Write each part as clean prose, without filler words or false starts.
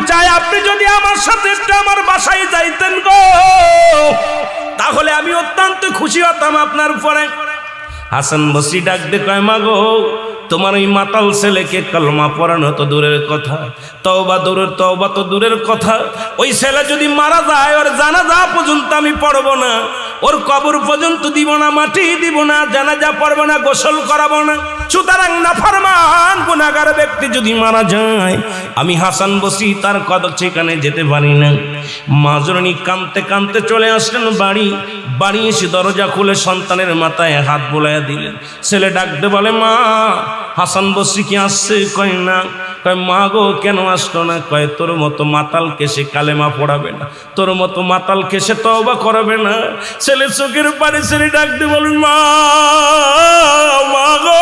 চাই আপনি যদি আমার সাথে একটু আমার বাসায় যাইতেন গো, তাহলে আমি অত্যন্ত খুশি হতাম আপনার উপরে। হাসান বসরি ডাক দিয়ে কয়, মা গো, তোমার ওই মাতাল ছেলেকে কলমা পড়ানো তো দূরের কথা, তওবা তো দূরের কথা, ওই ছেলে যদি মারা যায় ওর জানাজা পর্যন্ত আমি পড়ব না, ওর কবর পর্যন্ত দিব না, মাটি দিব না, জানাজা পড়ব না, গোসল করাবো না। সুতরাং নাফরমান গুনাহগার ব্যক্তি যদি মারা যায়, আমি হাসান বসরি তার কদর সেখানে যেতে পারি না। মা জননী কাঁদতে কাঁদতে চলে আসলেন বাড়ি এসে দরজা খুলে সন্তানের মাথায় হাত বোলাইয়া দিলেন। ছেলে ডাকতে বলে, মা, হাসান বসরি কি আসছে? কয় না। কয়, মা গো, কেন আসলো না? কয়, তোর মতো মাতালকে সে কালেমা পড়াবে না, তোর মতো মাতালকে সে তওবা করাবে না। ছেলে চোখের পানি ছেলে ডাকতে বলেন, মা গো,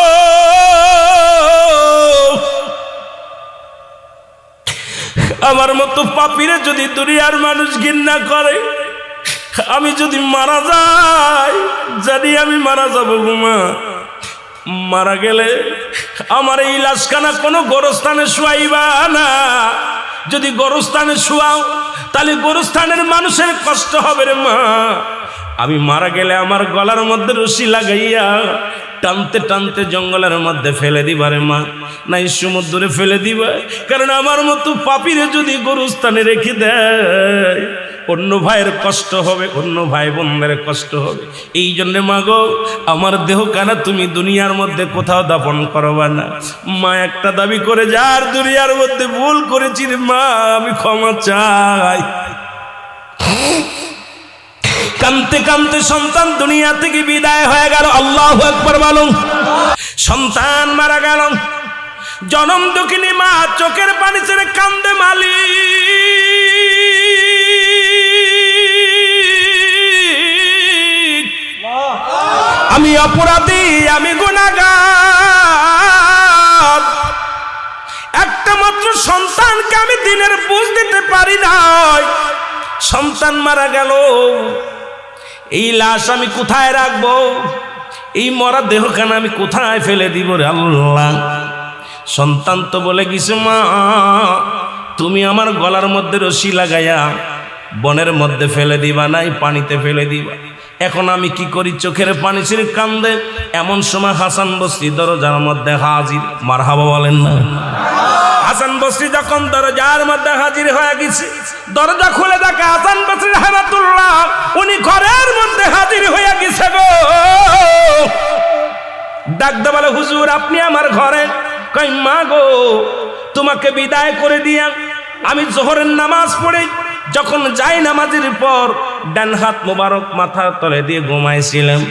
আমার মতো পাপীরে যদি দুনিয়ার মানুষ ঘৃণা করে, আমি যদি মারা যাই, জানি আমি মারা যাবো গো মা। মারা গেলে আমার এই লাশখানা কোনো গোরস্থানে শুয়াইবা না। যদি গোরস্থানে শুয়াও তাহলে গোরস্থানের মানুষের কষ্ট হবে রে মা। আমি মারা গেলে আমার গলার মধ্যে রশি লাগাইয়া টানতে টানতে জঙ্গলের মধ্যে ফেলে দিবা রে মা, নাই সমুদ্রে ফেলে দিবা। কারণ আমার মতো পাপীরে যদি গোরস্থানে রেখে দেয়, অন্য ভাইয়ের কষ্ট হবে, অন্য ভাই বোনদের কষ্ট হবে। এই জন্যে মা গো, আমার দেহ কানা তুমি দুনিয়ার মধ্যে কোথাও দাফন করবা না। মা একটা দাবি করে, যার দুনিয়ার মধ্যে ভুল করেছি রে মা, আমি ক্ষমা চাই। কাঁদতে কাঁদতে সন্তান দুনিয়া থেকে বিদায় হয়ে গেল। আল্লাহু আকবার বলুন। সন্তান মারা গেল। জনম দুঃখিনী মা চোখের পানি ছেড়ে কান্দে, মালি, আমি অপরাধী, আমি গুনাহগার, একটা মাত্র সন্তানকে আমি দিনের বুঝ দিতে পারি নাই। সন্তান মারা গেল, এই লাশ আমি কোথায় রাখবো? এই মরা দেহখানা আমি কোথায় ফেলে দিব রে আল্লাহ? সন্তান তো বলে গেছে, মা, তুমি আমার গলার মধ্যে রশি লাগাইয়া বনের মধ্যে ফেলে দিবা, নাই পানিতে ফেলে দিবা। এখন আমি কি করি? চোখের পানি ছেড়ে কান্দে। এমন সময় হাসান বসরি দরজার মধ্যে হাজির। মারহাবা বলেন না? হাসান বসরি যখন দরজার মধ্যে হাজির হয়ে গেছে, দরজা খুলে দেখে হাসান বসরি রাহমাতুল্লাহ উনি ঘরের মধ্যে হাজির হয়ে গেছে গো। ডাকতে বলে, হুজুর আপনি আমার ঘরে? কই, মা গো, তোমাকে বিদায় করে দিয়া আমি জোহরের নামাজ পড়ে যখন যাই নামাজের পর ডান হাত মোবারক মাথার তলে দিয়ে ঘুমাইছিলাম,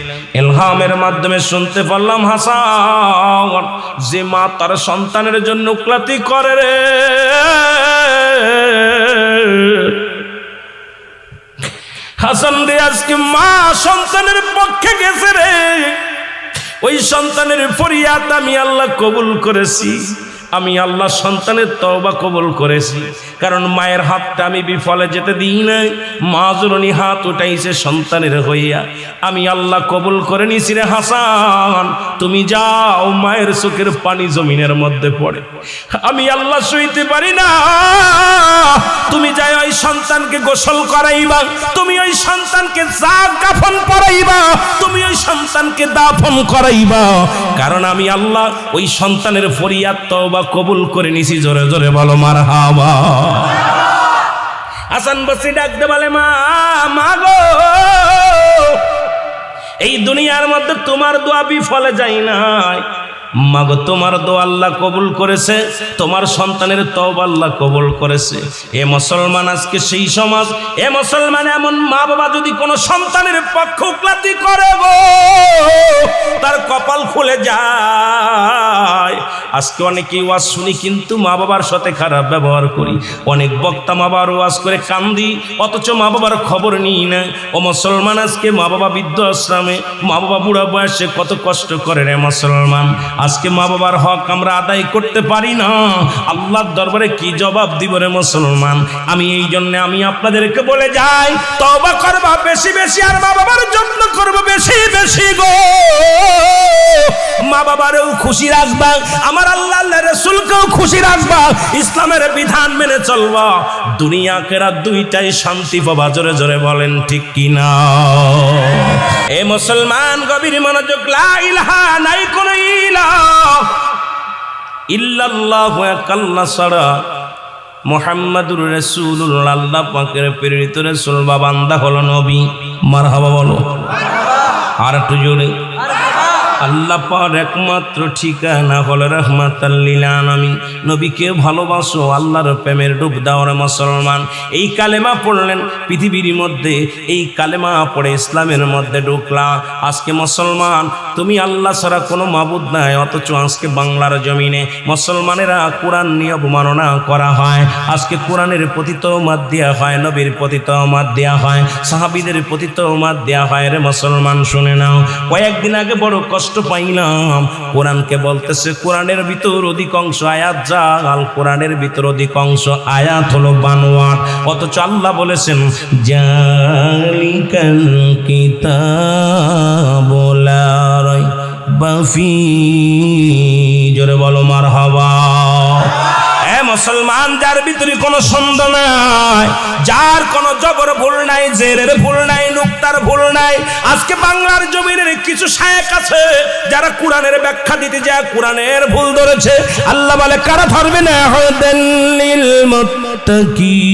ইলহামের মাধ্যমে শুনতে পারলাম, হাসান, যে মা তার সন্তানের জন্য ক্লাতি করে রে, হাসান রে, আজকে মা সন্তানের পক্ষে গেছে রে। ওই সন্তানের ফরিয়াদ আমি আল্লাহ কবুল করেছি। আমি আল্লাহ সন্তানের তওবা কবুল করেছি, কারণ মায়ের হাতটা আমি বিফলে যেতে দিই নাই। মা জননী হাত উঠাইছে সন্তানের হইয়া, আমি আল্লাহ কবুল করে নিছি রে হাসান। তুমি যাও, মায়ের চোখের পানি জমিনের মধ্যে পড়ে, আমি আল্লাহ সইতে পারি না। তুমি যাই ওই সন্তানকে গোসল করাইবা, তুমি ওই সন্তানকে জাগ কাফন পরাইবা, তুমি ওই সন্তানকে দাফন করাইবা, কারণ আমি আল্লাহ ওই সন্তানের ফরিয়াদ তওবা কবুল করে নিছি। জোরে জোরে বলো মারহাবা। হাসান বসরি ডাকতে বলে, মা গো, এই দুনিয়ার মধ্যে তোমার দোয়া বিফলে যায় নাই। মাগো, তোমার দোয়া আল্লাহ কবুল করেছে, তোমার সন্তানের তওবা আল্লাহ কবুল করেছে। এ মুসলমান, আজকে সেই সমাজ, এ মুসলমান, এমন মা বাবা যদি কোনো সন্তানের পক্ষপাতী করে গো, তার কপাল খুলে যায়। আজকে অনেকেই ওয়াজ শুনি কিন্তু মা বাবার সাথে খারাপ ব্যবহার করি। অনেক বক্তা মা বাবার ওয়াজ করে কান্দি, অথচ মা বাবার খবর নিই না। ও মুসলমান, আজকে মা বাবা বৃদ্ধ আশ্রমে, মা বাবা বুড়া বয়সে কত কষ্ট করে রে মুসলমান। আজকে মা বাবার হক আমরা আদায় করতে পারি না, আল্লাহর দরবারে কি জবাব দিব রে মুসলমান? আমি এই জন্য আমি আপনাদেরকে বলে যাই, তওবা করবা বেশি বেশি, আর মা বাবার যত্ন করবো বেশি বেশি গো। মা বাবারেও খুশি রাখবা, আমার আল্লাহ রাসূলকেও খুশি রাখবা, ইসলামের বিধান মেনে চলবা, দুনিয়া আখিরাত দুইটাই শান্তি পাবা। জোরে জোরে বলেন ঠিক কিনা? এ মুসলমান গভীর মনোযোগ, লা ইলাহা, নাই কোন ইলাহ ইল্লাল্লাহু, এক আল্লাহ ছাড়া, মুহাম্মাদুর রাসূলুল্লাহ, আল্লাহ পাকের প্রেরিত রাসূল বা বান্দা হলো নবী। মারহাবা বলো আর একটু জোরে। আল্লাহ পাক একমাত্র ঠিকানা হলো রাহমাতাল লিল আলামিন। নবীকে ভালোবাসো, আল্লাহর প্রেমের ডুব দাও রে মুসলমান। এই কালেমা পড়লেন পৃথিবীর মধ্যে, এই কালেমা পড়ে ইসলামের মধ্যে ঢুকলা। আজকে মুসলমান তুমি আল্লাহ ছাড়া কোনো মাবুদ নাই, অথচ আজকে বাংলার জমিনে মুসলমানেরা কোরআন নিয়ে অবমাননা করা হয়। আজকে কোরআনের প্রতি তওমাত দেয়া হয়, নবীর প্রতি তওমাত দেয়া হয়, সাহাবীদের প্রতি তওমাত দেয়া হয় রে মুসলমান। শুনে নাও, কয়েকদিন আগে বড় কষ্ট পাইলাম, কোরআনকে বলতেছে কোরআনের ভিতর অধিকাংশ আয়াত জাল, কোরআনের ভিতর অধিকাংশ আয়াত হলো বানোয়াট, অথচ আল্লাহ বলেছেন জালিকাল কিতাবু লা রাইবা ফীহি। জোরে বলো মারহাবা। মুসলমান যার ভিতরে কোনো সন্দেহ নাই, যার কোনো জবর ভুল নাই, জেরের ভুল নাই, নুক্তার ভুল নাই। আজকে বাংলার জমিনের কিছু শায়েখ আছে যারা কোরআনের ব্যাখ্যা দিতে যায় কোরআনের ভুল ধরেছে। আল্লাহ বলে কারা ধরবে না? হুদাল্লিল মুত্তাকিন।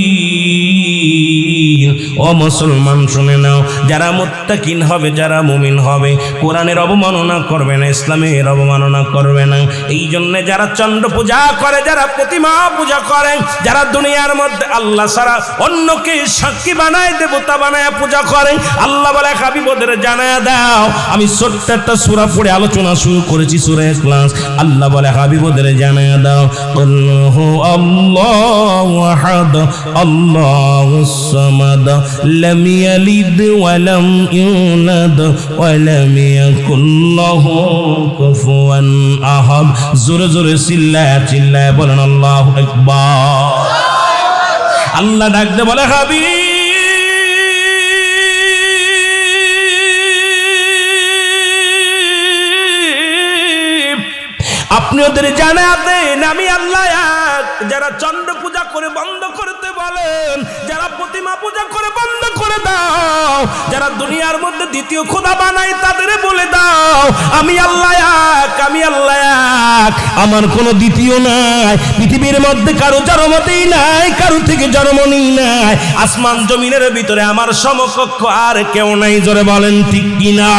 ও মুসলমান শুনে নাও, যারা মুত্তাকিন হবে, যারা মুমিন হবে, কোরআনের অবমাননা করবে না, ইসলামের অবমাননা করবে না। এই জন্য যারা চন্দ্র পূজা করে, যারা প্রতিমা পূজা করেন, যারা দুনিয়ার মধ্যে আল্লাহ ছাড়া অন্যকে সাক্ষী বানায়, দেবতা বানায় পূজা করেন, আল্লাহ বলে হাবিবদের জানায়া দাও। আমি ছোট্ট একটা সূরা পড়ে আলোচনা শুরু করেছি, সূরা ইখলাস। আল্লাহ বলে হাবিবদের জানায়া দাও, কুল হু আল্লাহু আহাদ আল্লাহুস সামাদ লাম ইয়ালিদ ওয়া লাম ইউলাদ ওয়া লাম ইয়াকুল লাহু কুফুয়ান আহাদ। জোরে জোরে চিল্লায়া চিল্লায়া বলেন আল্লাহু আকবার। আল্লাহ ডাকতে বলে হাবিব আপনি ওদের জানা দেন আমি আল্লাহ এক। যারা চন্দ্র পূজা করে বন্ধ করতে বলেন, যারা প্রতিমা পূজা করে বন্ধ করে দাও, যারা দুনিয়ার মধ্যে দ্বিতীয় খোদা বানায় তাদের বলে দাও আমি আল্লাহ এক, আমি আল্লাহ এক, আমার কোনো দ্বিতীয় নাই। পৃথিবীর মধ্যে কারো জন্মতেই নাই, কারো থেকে জন্মই নাই। আসমান জমিনের ভিতরে আমার সমকক্ষ আর কেউ নাই। জোরে বলেন ঠিক কিনা?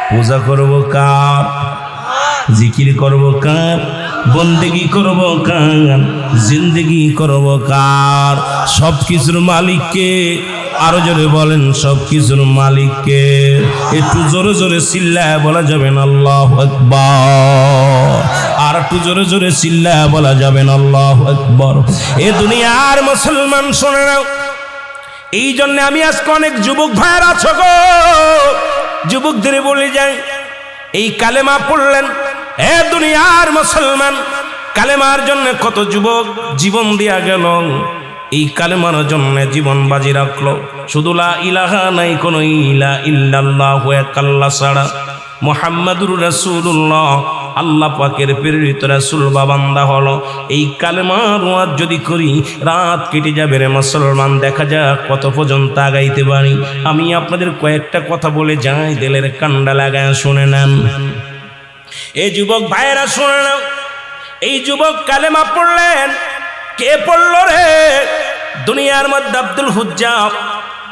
পূজা করব কার? জিকির করব কার? বন্দেগি করব কার? জিন্দেগি করব কার? সব কিছুর মালিককে। আরো জোরে বলেন সব কিছুর মালিককে। একটু জোরে জোরে চিল্লায় বলা যাবেন আল্লাহু আকবার। আর একটু জোরে জোরে চিল্লায় বলা যাবেন আল্লাহু আকবার। এ দুনিয়ার মুসলমান শুনে নাও, এই জন্য আমি আজকে অনেক যুবক ভাইয়ের আছো গো, যুবকদের বলে যাই, এই কালেমা পড়লেন, এ দুনিয়ার মুসলমান, কালেমার জন্য কত যুবক জীবন দিয়া গেল, এই কালেমার জন্য জীবন বাজি রাখলো। শুধু লা ইলাহা, নাই কোনো ইলা ইল্লাল্লাহু এক আল্লাহ ছাড়া, মুহাম্মাদুর রাসূলুল্লাহ, আল্লাহ পাকের প্রেরিত রাসূল বা বান্দা হলো। এই কালেমার ওয়াজ যদি করি রাত কেটে যাবে রে মুসলমান। দেখা যাক কত পর্যন্ত আগাইতে পারি। আমি আপনাদের কয়েকটা কথা বলে যাই, দিলের কান্ডা লাগায় শুনে নেন। এই যুবক ভাইয়েরা শুনে নাও, এই যুবক কালেমা পড়লেন। কে পড়ল রে? দুনিয়ার মধ্যে আব্দুল হুজ্জাব,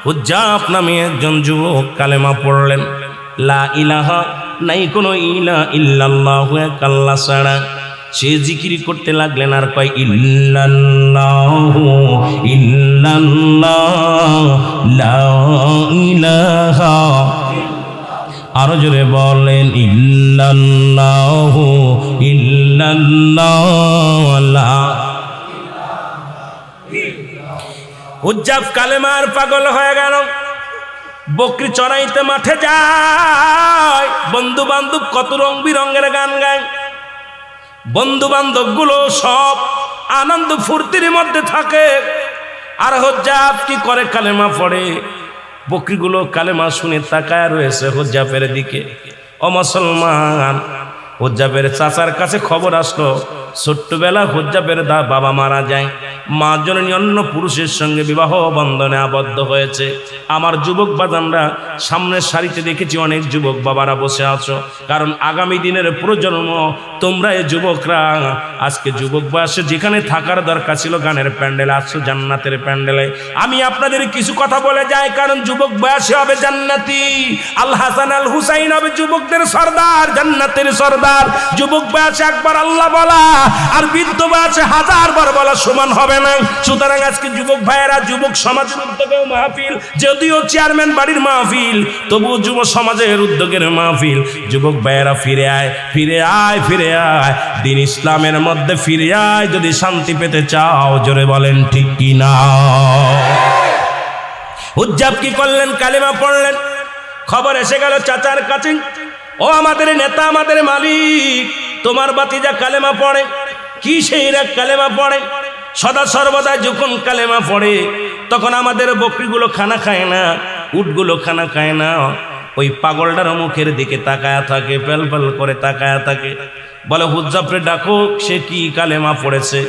হুজ্জাব নামে একজন যুবক কালেমা পড়লেন। লা ইলাহা, নাই কোনো ইলা ইল্লাল্লাহু এক আল্লাহ ছাড়া। সে জিকির করতে লাগলেন আর কয় ইল্লাল্লাহু ইল্লাল্লাহ লা ইলাহা। আরো জোরে বলেন ইল্লাল্লাহু ইল্লাল্লাহ। হুজ্জাব কালেমার পাগল হয়ে গেল। বকরি চড়াইতে মাঠে যায়, বন্ধু বান্ধব কত রং বিরঙের গান গায়। বন্ধু বান্ধব গুলো সব আনন্দ ফুর্তির মধ্যে থাকে। আর হুজ্জাব কি করে? কালেমা পড়ে। বকরিগুলো কালেমা শুনে তাকায় রয়েছে হুজ্জাবের দিকে। ও মুসলমান, হুজ্জাবের চাচার কাছে খবর আসলো ছোট্টবেলা হুজ্জাবের বাবা মারা যায়, মা জননী অন্য পুরুষের সঙ্গে বিবাহ বন্ধনে আবদ্ধ হয়েছে। আমার যুবক বাজানরা সামনের সারিতে দেখেছি অনেক যুবক বাবারা বসে আছো, কারণ আগামী দিনের প্রজন্ম তোমরা এই যুবকরা। আজকে যুবক বয়সে যেখানে থাকার দরকার ছিল গানের প্যান্ডেলে আসছো, জান্নাতের প্যান্ডেলে। আমি আপনাদের কিছু কথা বলে যাই, কারণ যুবক বয়সে হবে জান্নাতি। আল হাসান আল হুসাইন হবে যুবকদের সর্দার, জান্নাতের সর্দার। যুবক বয়সে একবার আল্লাহ বলা আর বৃদ্ধ বয়সে 1000 বার বলা সমান হবে না। সুতরাং আজকে যুবক ভাইয়েরা, যুবক সমাজের উদ্যোগেও মাহফিল, যদিও চেয়ারম্যান বাড়ির মাহফিল, তবুও যুব সমাজের উদ্যোগের মাহফিল। যুবক ভাইয়েরা ফিরে আয়, ফিরে আয়, ফিরে আয়, দিন ইসলামের মধ্যে ফিরে আয় যদি শান্তি পেতে চাও। জোরে বলেন ঠিক কি না? হুজ্জাব কি করলেন? কালেমা পড়লেন। খবর এসে গেল চাচার কাছে, ও আমাদের নেতা, আমাদের মালিক, তোমার বাতিজা কালেমা পড়ে। কি সেই রাগ কালেমা পড়ে? সদা সর্বদা যখন কালেমা পড়ে তখন আমাদের বকরিগুলো খানা খায় না, উটগুলো খানা খায় না। ওই পাগলটার মুখের দিকে তাকায়া থাকে, পেল পেল করে তাকায়া থাকে। বলে হুজ্জাবরে ডাকো, সে কি কালেমা পড়েছে।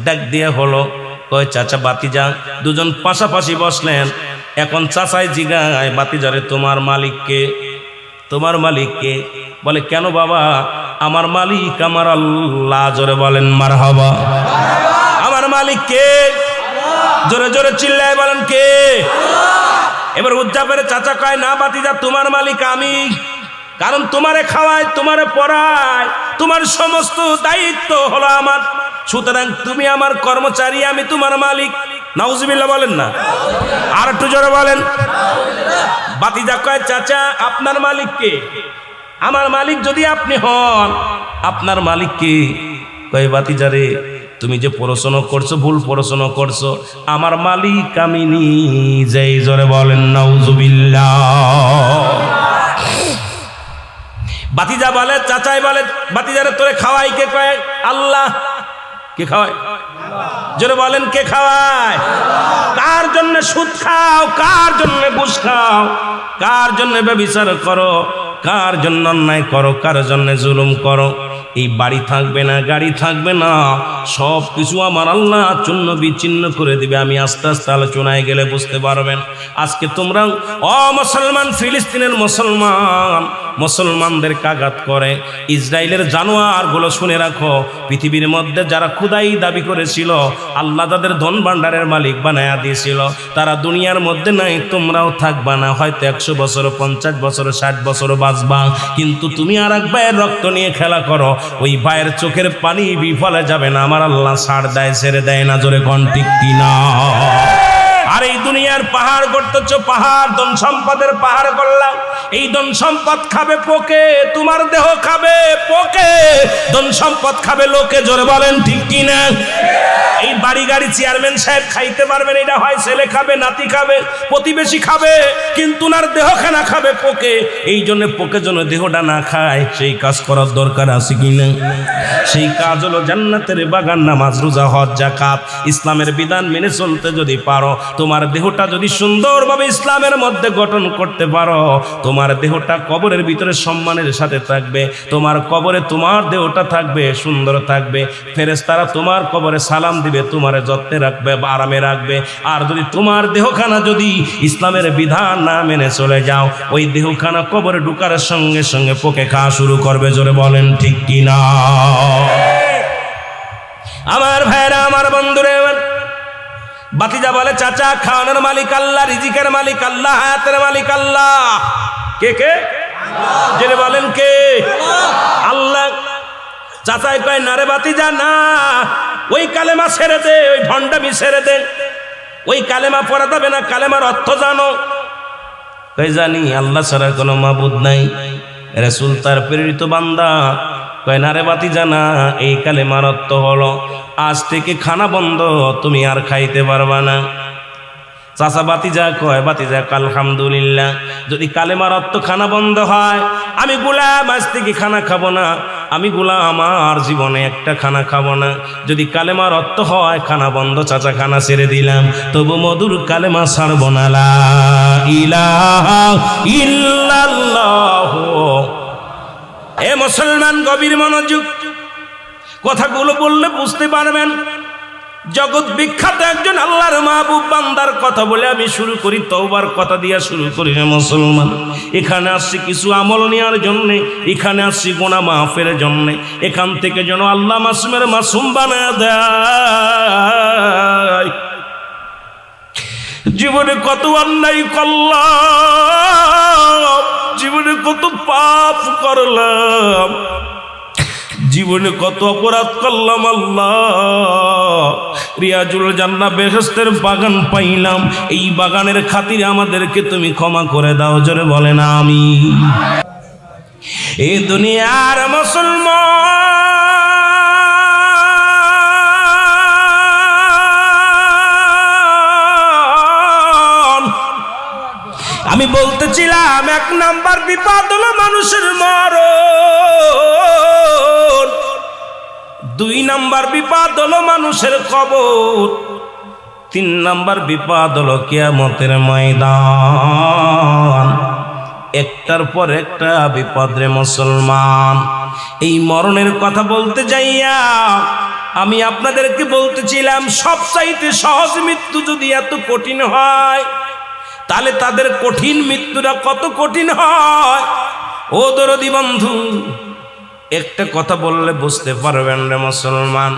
ডাক দিয়ে হলো, কয় চাচা বাতিজা। দুজন পাশাপাশি বসলেন। এখন চাচাই জিগায় বাতিজারে, তোমার মালিককে? তোমার মালিককে? বলে কেন বাবা? আমার মালিক আমার আল্লাহ। জোরে বলেন মারহাবা। আমার মালিক কে? জোরে জোরে চিল্লায় বলেন কে? এবার হুজ্জাবের চাচা কয়, না বাতিজা, তোমার মালিক আমি। কারণ তোমারে খাওয়ায়, তোমারে পড়ায়, তোমার সমস্ত দায়িত্ব হলো আমার। সুতরাং তুমি আমার কর্মচারী, আমি তোমার মালিক। নাউজুবিল্লাহ বলেন না? আর একটু জোরে বলেন। বাতিজা কয়, চাচা আপনার মালিক কে? আমার মালিক যদি আপনি হন, আপনার মালিক কে? কয় বাতিজা রে, তুমি যে পড়াশোনা করছো, ভুল পড়াশোনা করছো। আমার মালিক আমি নিজেই। জোরে বলেন নাউজুবিল্লাহ। বাতিজা বলে, চাচাই বলে, বাতিজারে তোরে খাওয়াই কে? কয় আল্লাহ। কে খাওয়ায়? জোরে বলেন কে খাওয়ায়? কার জন্য সুদ খাও? কার জন্য ঘুষ খাও? কার জন্য ব্যভিচার করো? কার জন্য অন্যায় করো? কার জন্য জুলুম করো? এই বাড়ি থাকবে না, গাড়ি থাকবে না, সব কিছু আমার আল্লাহ চূন্য বিচ্ছিন্ন করে দিবে। আমি আস্তে আস্তে আলোচনায় গেলে বুঝতে পারবেন। আজকে তোমরা মুসলমান, ফিলিস্তিনের মুসলমান, মুসলমানদের আঘাত করে। ইসরায়েলের জানোয়ারগুলো শুনে রাখো, পৃথিবীর মধ্যে যারা খুদাই দাবি করেছিল, আল্লাহ তাদের ধন ভাণ্ডারের মালিক বানায়া দিয়েছিল, তারা দুনিয়ার মধ্যে নাই। তোমরাও থাকবা না, হয়তো 100 বছর, 50 বছর, 60 বছর বাঁচবা। কিন্তু তুমি আর এক ভাইয়ের রক্ত নিয়ে খেলা করো, ওই ভাইয়ের চোখের পানি বিফলে যাবে না। আমার আল্লাহ ছাড় দেয়, ছেড়ে দেয় না। জোরে কোন ঠিক কিনা? আর এই দুনিয়ার পাহাড় করতেছ, পাহাড় ধন সম্পদের পাহাড় করলাম। এই ধন সম্পদ খাবে পোকে, তোমার দেহ খাবে পোকে, ধন সম্পদ খাবে লোকে। জোরে বলেন ঠিক কিনা? এই বাড়ি গাড়ি চেয়ারম্যান সাহেব খাইতে পারবেন, এটা হয় ছেলে খাবে, নাতি খাবে, প্রতিবেশী খাবে, কিন্তু ওনার দেহখানা খাবে পোকে। এই জন্য পোকে যেন দেহটা না খায়, সেই কাজ করার দরকার আছে কিনা? সেই কাজ হলো জান্নাতের বাগান, নামাজ, রোজা, হজ, যাকাত, ইসলামের বিধান মেনে চলতে যদি পারো, তোমার দেহটা যদি সুন্দরভাবে ইসলামের মধ্যে গঠন করতে পারো, তোমার দেহটা কবরের ভিতরে সম্মানের সাথে থাকবে। তোমার কবরে তোমার দেহটা থাকবে, সুন্দর থাকবে। ফেরেশতারা তোমার কবরে সালাম দিবে, তোমার যত্নে রাখবে, আরামে রাখবে। আর যদি তোমার দেহখানা যদি ইসলামের বিধান না মেনে চলে যাও, ওই দেহখানা কবরে ঢুকার সঙ্গে সঙ্গে পোকে খাওয়া শুরু করবে। জোরে বলেন ঠিক কিনা? আমার ভাইরা, আমার বন্ধুরে, বাতিজা বলে, চাচা খাওয়ানোর মালিক আল্লাহ, রিজিকের মালিক আল্লাহ, হায়াতের মালিক আল্লাহ। কে কে? জেনে বলেন কে? আল্লাহ। চাচাই কয়, না রে বাতিজা না, ওই কালেমা ছেড়ে দে, ওই ভণ্ডামি ছেড়ে দে, ওই কালেমা পড়া যাবে না। কালেমার অর্থ জানো? কই জানি, আল্লাহ ছাড়া কোনো মাবুদ নাই, রাসূল তার প্রেরিত বান্দা। কয় না রে বাতিজা না, এই কালেমার অর্থ হলো আজ থেকে খানা বন্ধ, তুমি আর খাইতে পারবা না। চাচা বাতিজা কয়, বাতিজা আলহামদুলিল্লাহ। যদি কালেমার অর্থ খানা বন্ধ হয়, আমি গোলাম আজ থেকে খানা খাবো না, আমি গোলাম আমার জীবনে একটা খানা খাবো না। যদি কালেমার অর্থ হয় খানা বন্ধ, চাচা খানা ছেড়ে দিলাম, তবু মধুর কালেমা ছাড়ব না। লা ইলাহা ইল্লাল্লাহ। এ মুসলমান, গভীর মনোযোগ, কথাগুলো বললে বুঝতে পারবেন। জগৎ বিখ্যাত একজন আল্লাহর মাহবুব বান্দার কথা বলে আমি শুরু করি, তওবার কথা দিয়া শুরু করি। মুসলমান, এখানে আসছি কিছু আমল নেওয়ার জন্যে, এখানে আসছি গুনাহ মাফের জন্যে। এখান থেকে যেন আল্লাহ মাসুমের মাসুম বানায় দেয়। জীবনে কত অন্যায় করলাম, জীবনে কত পাপ করলাম, জীবনে কত অপরাধ করলাম। আল্লাহ, রিয়াজুল জান্নাহ বেহেশতের বাগান পাইলাম, এই বাগানের খাতিরে আমাদেরকে তুমি ক্ষমা করে দাও। জোরে বলেন আমিন। এই দুনিয়ার মুসলমান, আমি বলতেছিলাম 1 নাম্বার বিপদ হলো মানুষের মরণ, 2 নাম্বার বিপদ হলো মানুষের কবর, 3 নাম্বার বিপদ হলো কিয়ামতের ময়দান। একটার পর একটা বিপদ রে মুসলমান। এই মরণের কথা বলতে যাইয়া আমি আপনাদেরকে বলতেছিলাম, সবচাইতে সহজ মৃত্যু যদি এত কঠিন হয়, তাহলে তাদের কঠিন মৃত্যুটা কত কঠিন হয়। ও দরদি বন্ধু, একটা কথা বললে বুঝতে পারবেন রে মুসলমান।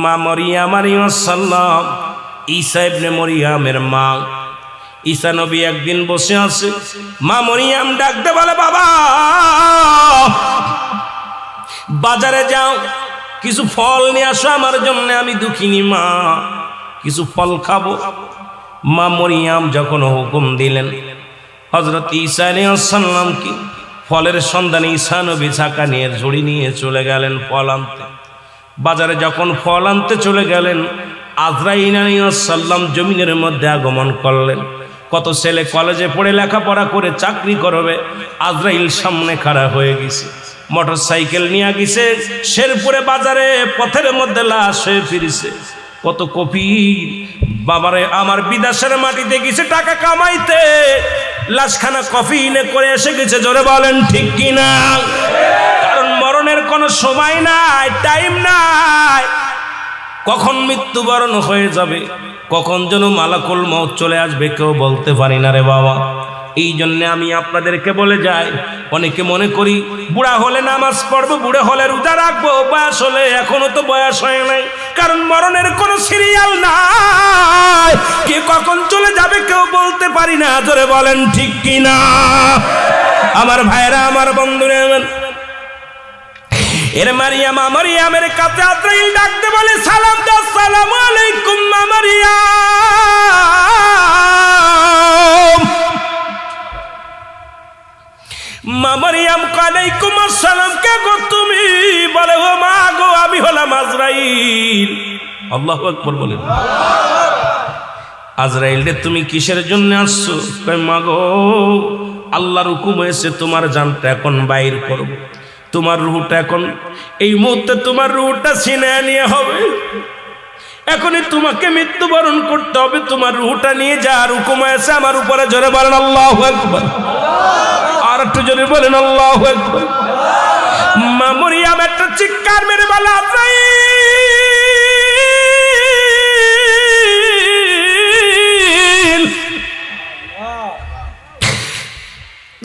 মা মরিয়াম আলাইহিস সালাম, ঈসা ইবনে মরিয়ামের মা, ঈসা নবী একদিন বসে আছে, মা মরিয়াম ডাকতে বলে, বাবা বাজারে যাও, কিছু ফল নিয়ে আসো আমার জন্য, আমি দুঃখিনী মা, কিছু ফল খাবো। মা মরিয়াম যখন হুকুম দিলেন, হযরত ঈসা আলাইহিস সালাম কি ফলের সন্ধানে ঈসা নবী ছাকা নিয়ে ঝুড়ি নিয়ে চলে গেলেন ফল আনতে। বাজারে যখন ফল আনতে চলে গেলেন, আজরাইল আলাইহিস সালাম জমিনের মধ্যে আগমন করলেন। কত ছেলে কলেজে পড়ে লেখাপড়া করে চাকরি করবে, আজরাইল সামনে খাড়া হয়ে গেছে, মোটর সাইকেল নিয়ে গেছে, শেরপুরে বাজারে পথের মধ্যে লাশ হয়ে ফিরেছে। কত কফির বাবারে আমার বিদেশের মাটিতে গেছে টাকা কামাইতে, লাশখানা কফিনে করে এসে গেছে। জোরে বলেন ঠিক কিনা? কারণ মরণের কোনো সময় নাই, টাইম নাই, কখন মৃত্যুবরণ হয়ে যাবে, কখন যেন মালাকুল মউত চলে আসবে কেউ বলতে পারি না রে বাবা। এই জন্য আমি আপনাদেরকে বলে যাই, অনেকে মনে করি বুড়া হলে নামাজ পড়বো, বুড়া হলে রোজা রাখবো, বয়স হলে, এখনো তো বয়স হয় নাই। কারণ মরণের কোনো সিরিয়াল নাই, কে কখন চলে যাবে কেউ বলতে পারি না। জোরে বলেন ঠিক কিনা? আমার ভাইরা, আমার বন্ধুরা, এর মারিয়াম, মারিয়ামের কাছে আজরাইল ডাকতে বলে, সালাম দাও, আসসালামু আলাইকুম মা মারিয়াম। মা মারিয়াম আলাইকুম আসসালাম। কে গো তুমি? বলে, ও মা গো, আমি হলাম আজরাইল। আল্লাহু আকবার বলেন। আজরাইল রে, তুমি কিসের জন্য আসছো? কয়, মা গো, আল্লাহর হুকুম হয়েছে তোমার জানটা এখন বাইর করব, তোমার রূহটা এখন এই মুহূর্তে তোমার রূহটা ছিনে নিয়ে হবে, এখনই তোমাকে মৃত্যুবরণ করতে হবে, তোমার রূহটা নিয়ে যাওয়ার হুকুম হয়েছে আমার উপরে। জোরে বলেন আল্লাহু আকবার। আর একটু জোরে বলেন আল্লাহু আকবার। মা মরিয়াম একটা চিৎকার মেরে বলে, আজরাইল,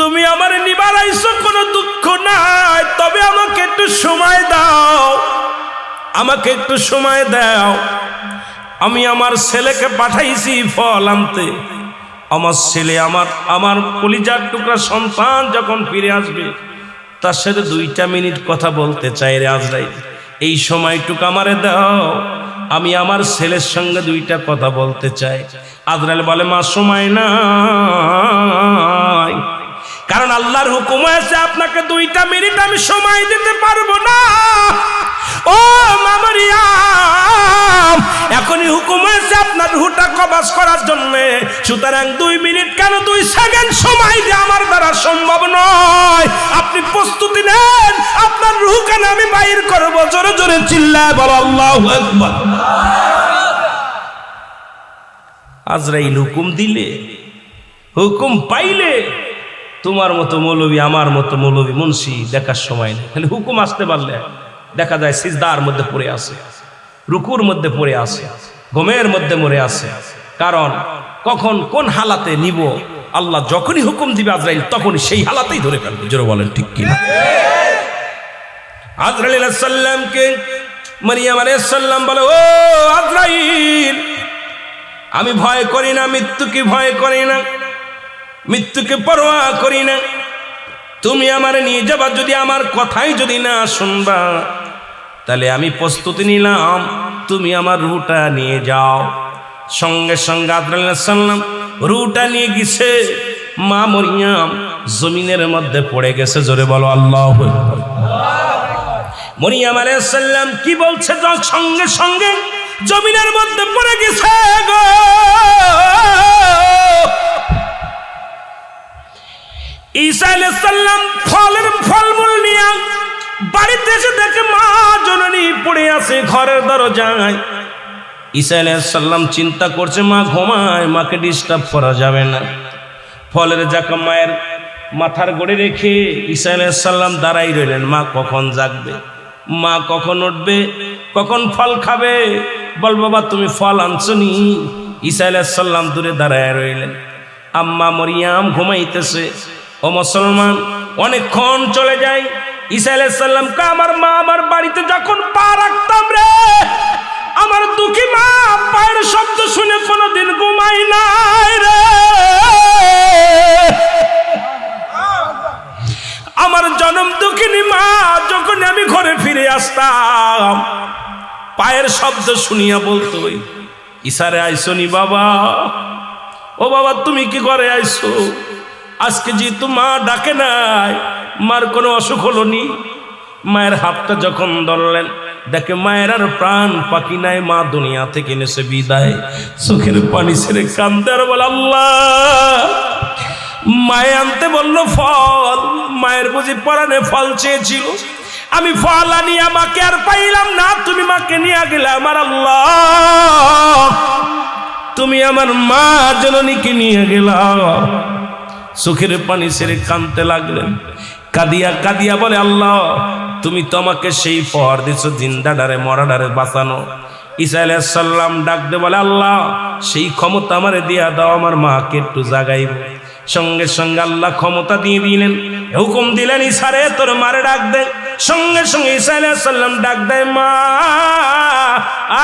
তুমি আমার নিবার আইছো, কোনো দুঃখ নাই, তবে আমাকে একটু সময় দাও, আমাকে একটু সময় দাও। আমি আমার ছেলেকে পাঠাইছি ফল আনতে, আমার ছেলে, আমার কলিজার টুকরা সন্তান যখন ফিরে আসবে, তার সাথে 2টা মিনিট কথা বলতে চাই রে আজরাইল, এই সময়টুকু আমারে দাও, আমি আমার ছেলের সঙ্গে 2টা কথা বলতে চাই। আজরাইল বলে, মা সময় নাই, কারণ আল্লাহর হুকুম আছে আপনাকে 2টা মিনিট আমি সময় দিতে পারবো না। ও মা মরিয়ম, এখনই হুকুম হয়েছে আপনার রূহটা কবজ করার জন্য। সুতরাং 2 মিনিট কেন 2 সেকেন্ড সময় যে আমার দ্বারা সম্ভব নয়। আপনি প্রস্তুতি নেন, আপনার রূহ কেন আমি বাইর করব। জোরে জোরে চিল্লায় বলো আল্লাহু আকবার। আজরাইল হুকুম দিলে, হুকুম পাইলে তোমার মতো মৌলবী, আমার মতো মৌলবী, মুন্সি দেখার সময় নেই। খালি হুকুম আসতে পারলে দেখা যায় সিজদার মধ্যে পড়ে আছে, রুকুর মধ্যে পড়ে আছে, ঘুমের মধ্যে মরে আছে। কারণ কখন কোন হালাতে নিব, আল্লাহ যখনই হুকুম দিবে আজরাইল তখনই সেই হালাতেই ধরে ফেলবে। জোরে বলেন ঠিক কিনা? আজরাইল আলাইহিস সালামকে মারিয়াম আলাইহিস সালাম বলে, ও আজরাইল, আমি ভয় করি না, মৃত্যুকে ভয় করি না, মৃত্যুকে পরোয়া করি না। তুমি আমার নিয়ে যাবা, যদি আমার কথাই যদি না শুনবা তাহলে আমি প্রস্তুতি নিলাম, তুমি আমার রূহটা নিয়ে যাও। সঙ্গে সঙ্গে আজরাইল আলাইহিস সালাম রূহটা নিয়ে গেছে। মা মরিয়ম জমিনের মধ্যে পড়ে গেছে। জোরে বলো আল্লাহু আকবার। মরিয়ম আলাইহিস সালাম কি বলছে? সঙ্গে সঙ্গে জমিনের মধ্যে পড়ে গেছে গো। ঈসা আলাইহিস সালাম ফলমূল নিয়ে বাড়িতে এসে দেখে মা জননী পড়ে আছে ঘরের দরজায়। ঈসা আলাইহিস সালাম চিন্তা করছে মা ঘুমায়, মাকে ডিস্টার্ব করা যাবে না। ফলের জাকা মায়ের মাথার গড়ে রেখে ঈসা আলাইহিস সালাম দাঁড়াই রইলেন। মা কখন জাগবে, মা কখন উঠবে, কখন ফল খাবে। বল বাবা তুমি ফল আনছনি? ঈসা আলাইহিস সালাম দূরে দাঁড়ায় রইলেন। আম্মা মরিয়াম ঘুমাইতেছে। ও মুসলমান, অনেকক্ষণ চলে যায়। ঈসা আলাইহিস সালাম কা আমার মা আমার বাড়িতে যখন পা রাখতাম রে, আমার দুঃখী মা পায়ের শব্দ শুনে কোনোদিন ঘুমাই নাই রে। আমার জনম দুঃখিনী মা যখন আমি ঘরে ফিরে আসতাম, পায়ের শব্দ শুনিয়া বলতো, ইসারে আইসনি বাবা? ও বাবা তুমি কি ঘরে আইসো? আজকে যেহেতু মা ডাকে নাই, মার কোনো অসুখ হলো নি। মায়ের হাতটা যখন ধরলেন, দেখে মায়ের আর প্রাণ পাখি নাই, মা দুনিয়া থেকে নেছে বিদায়। চোখের পানি ছেড়ে কান্দে আর বলে আল্লাহ। মায়ে আনতে বলল ফল, মায়ের বুঝি পরাণে ফল চেয়েছিল, আমি ফল আনিয়া মাকে আর পাইলাম না, তুমি মাকে নিয়ে গেলে আমার আল্লাহ, তুমি আমার মা জননীকে নিয়ে গেলা। চোখের পানি ছেড়ে কাঁদতে লাগলেন। কাঁদিয়া কাঁদিয়া বলে আল্লাহ তুমি তো আমাকে সেই পর দিছো জিন্দাডারে মরাডারে বাঁচানো। ঈসা আলাইহিস সালাম ডাক দে বলে আল্লাহ সেই ক্ষমতা আমারে দিয়া দাও, আমার মাকে একটু জাগাইব। সঙ্গে সঙ্গে আল্লাহ ক্ষমতা দিয়ে দিলেন, হুকুম দিলেন ঈসারে তোর মারে ডাক দে। সঙ্গে সঙ্গে ঈসা আলাইহিস সালাম ডাক দেয় মা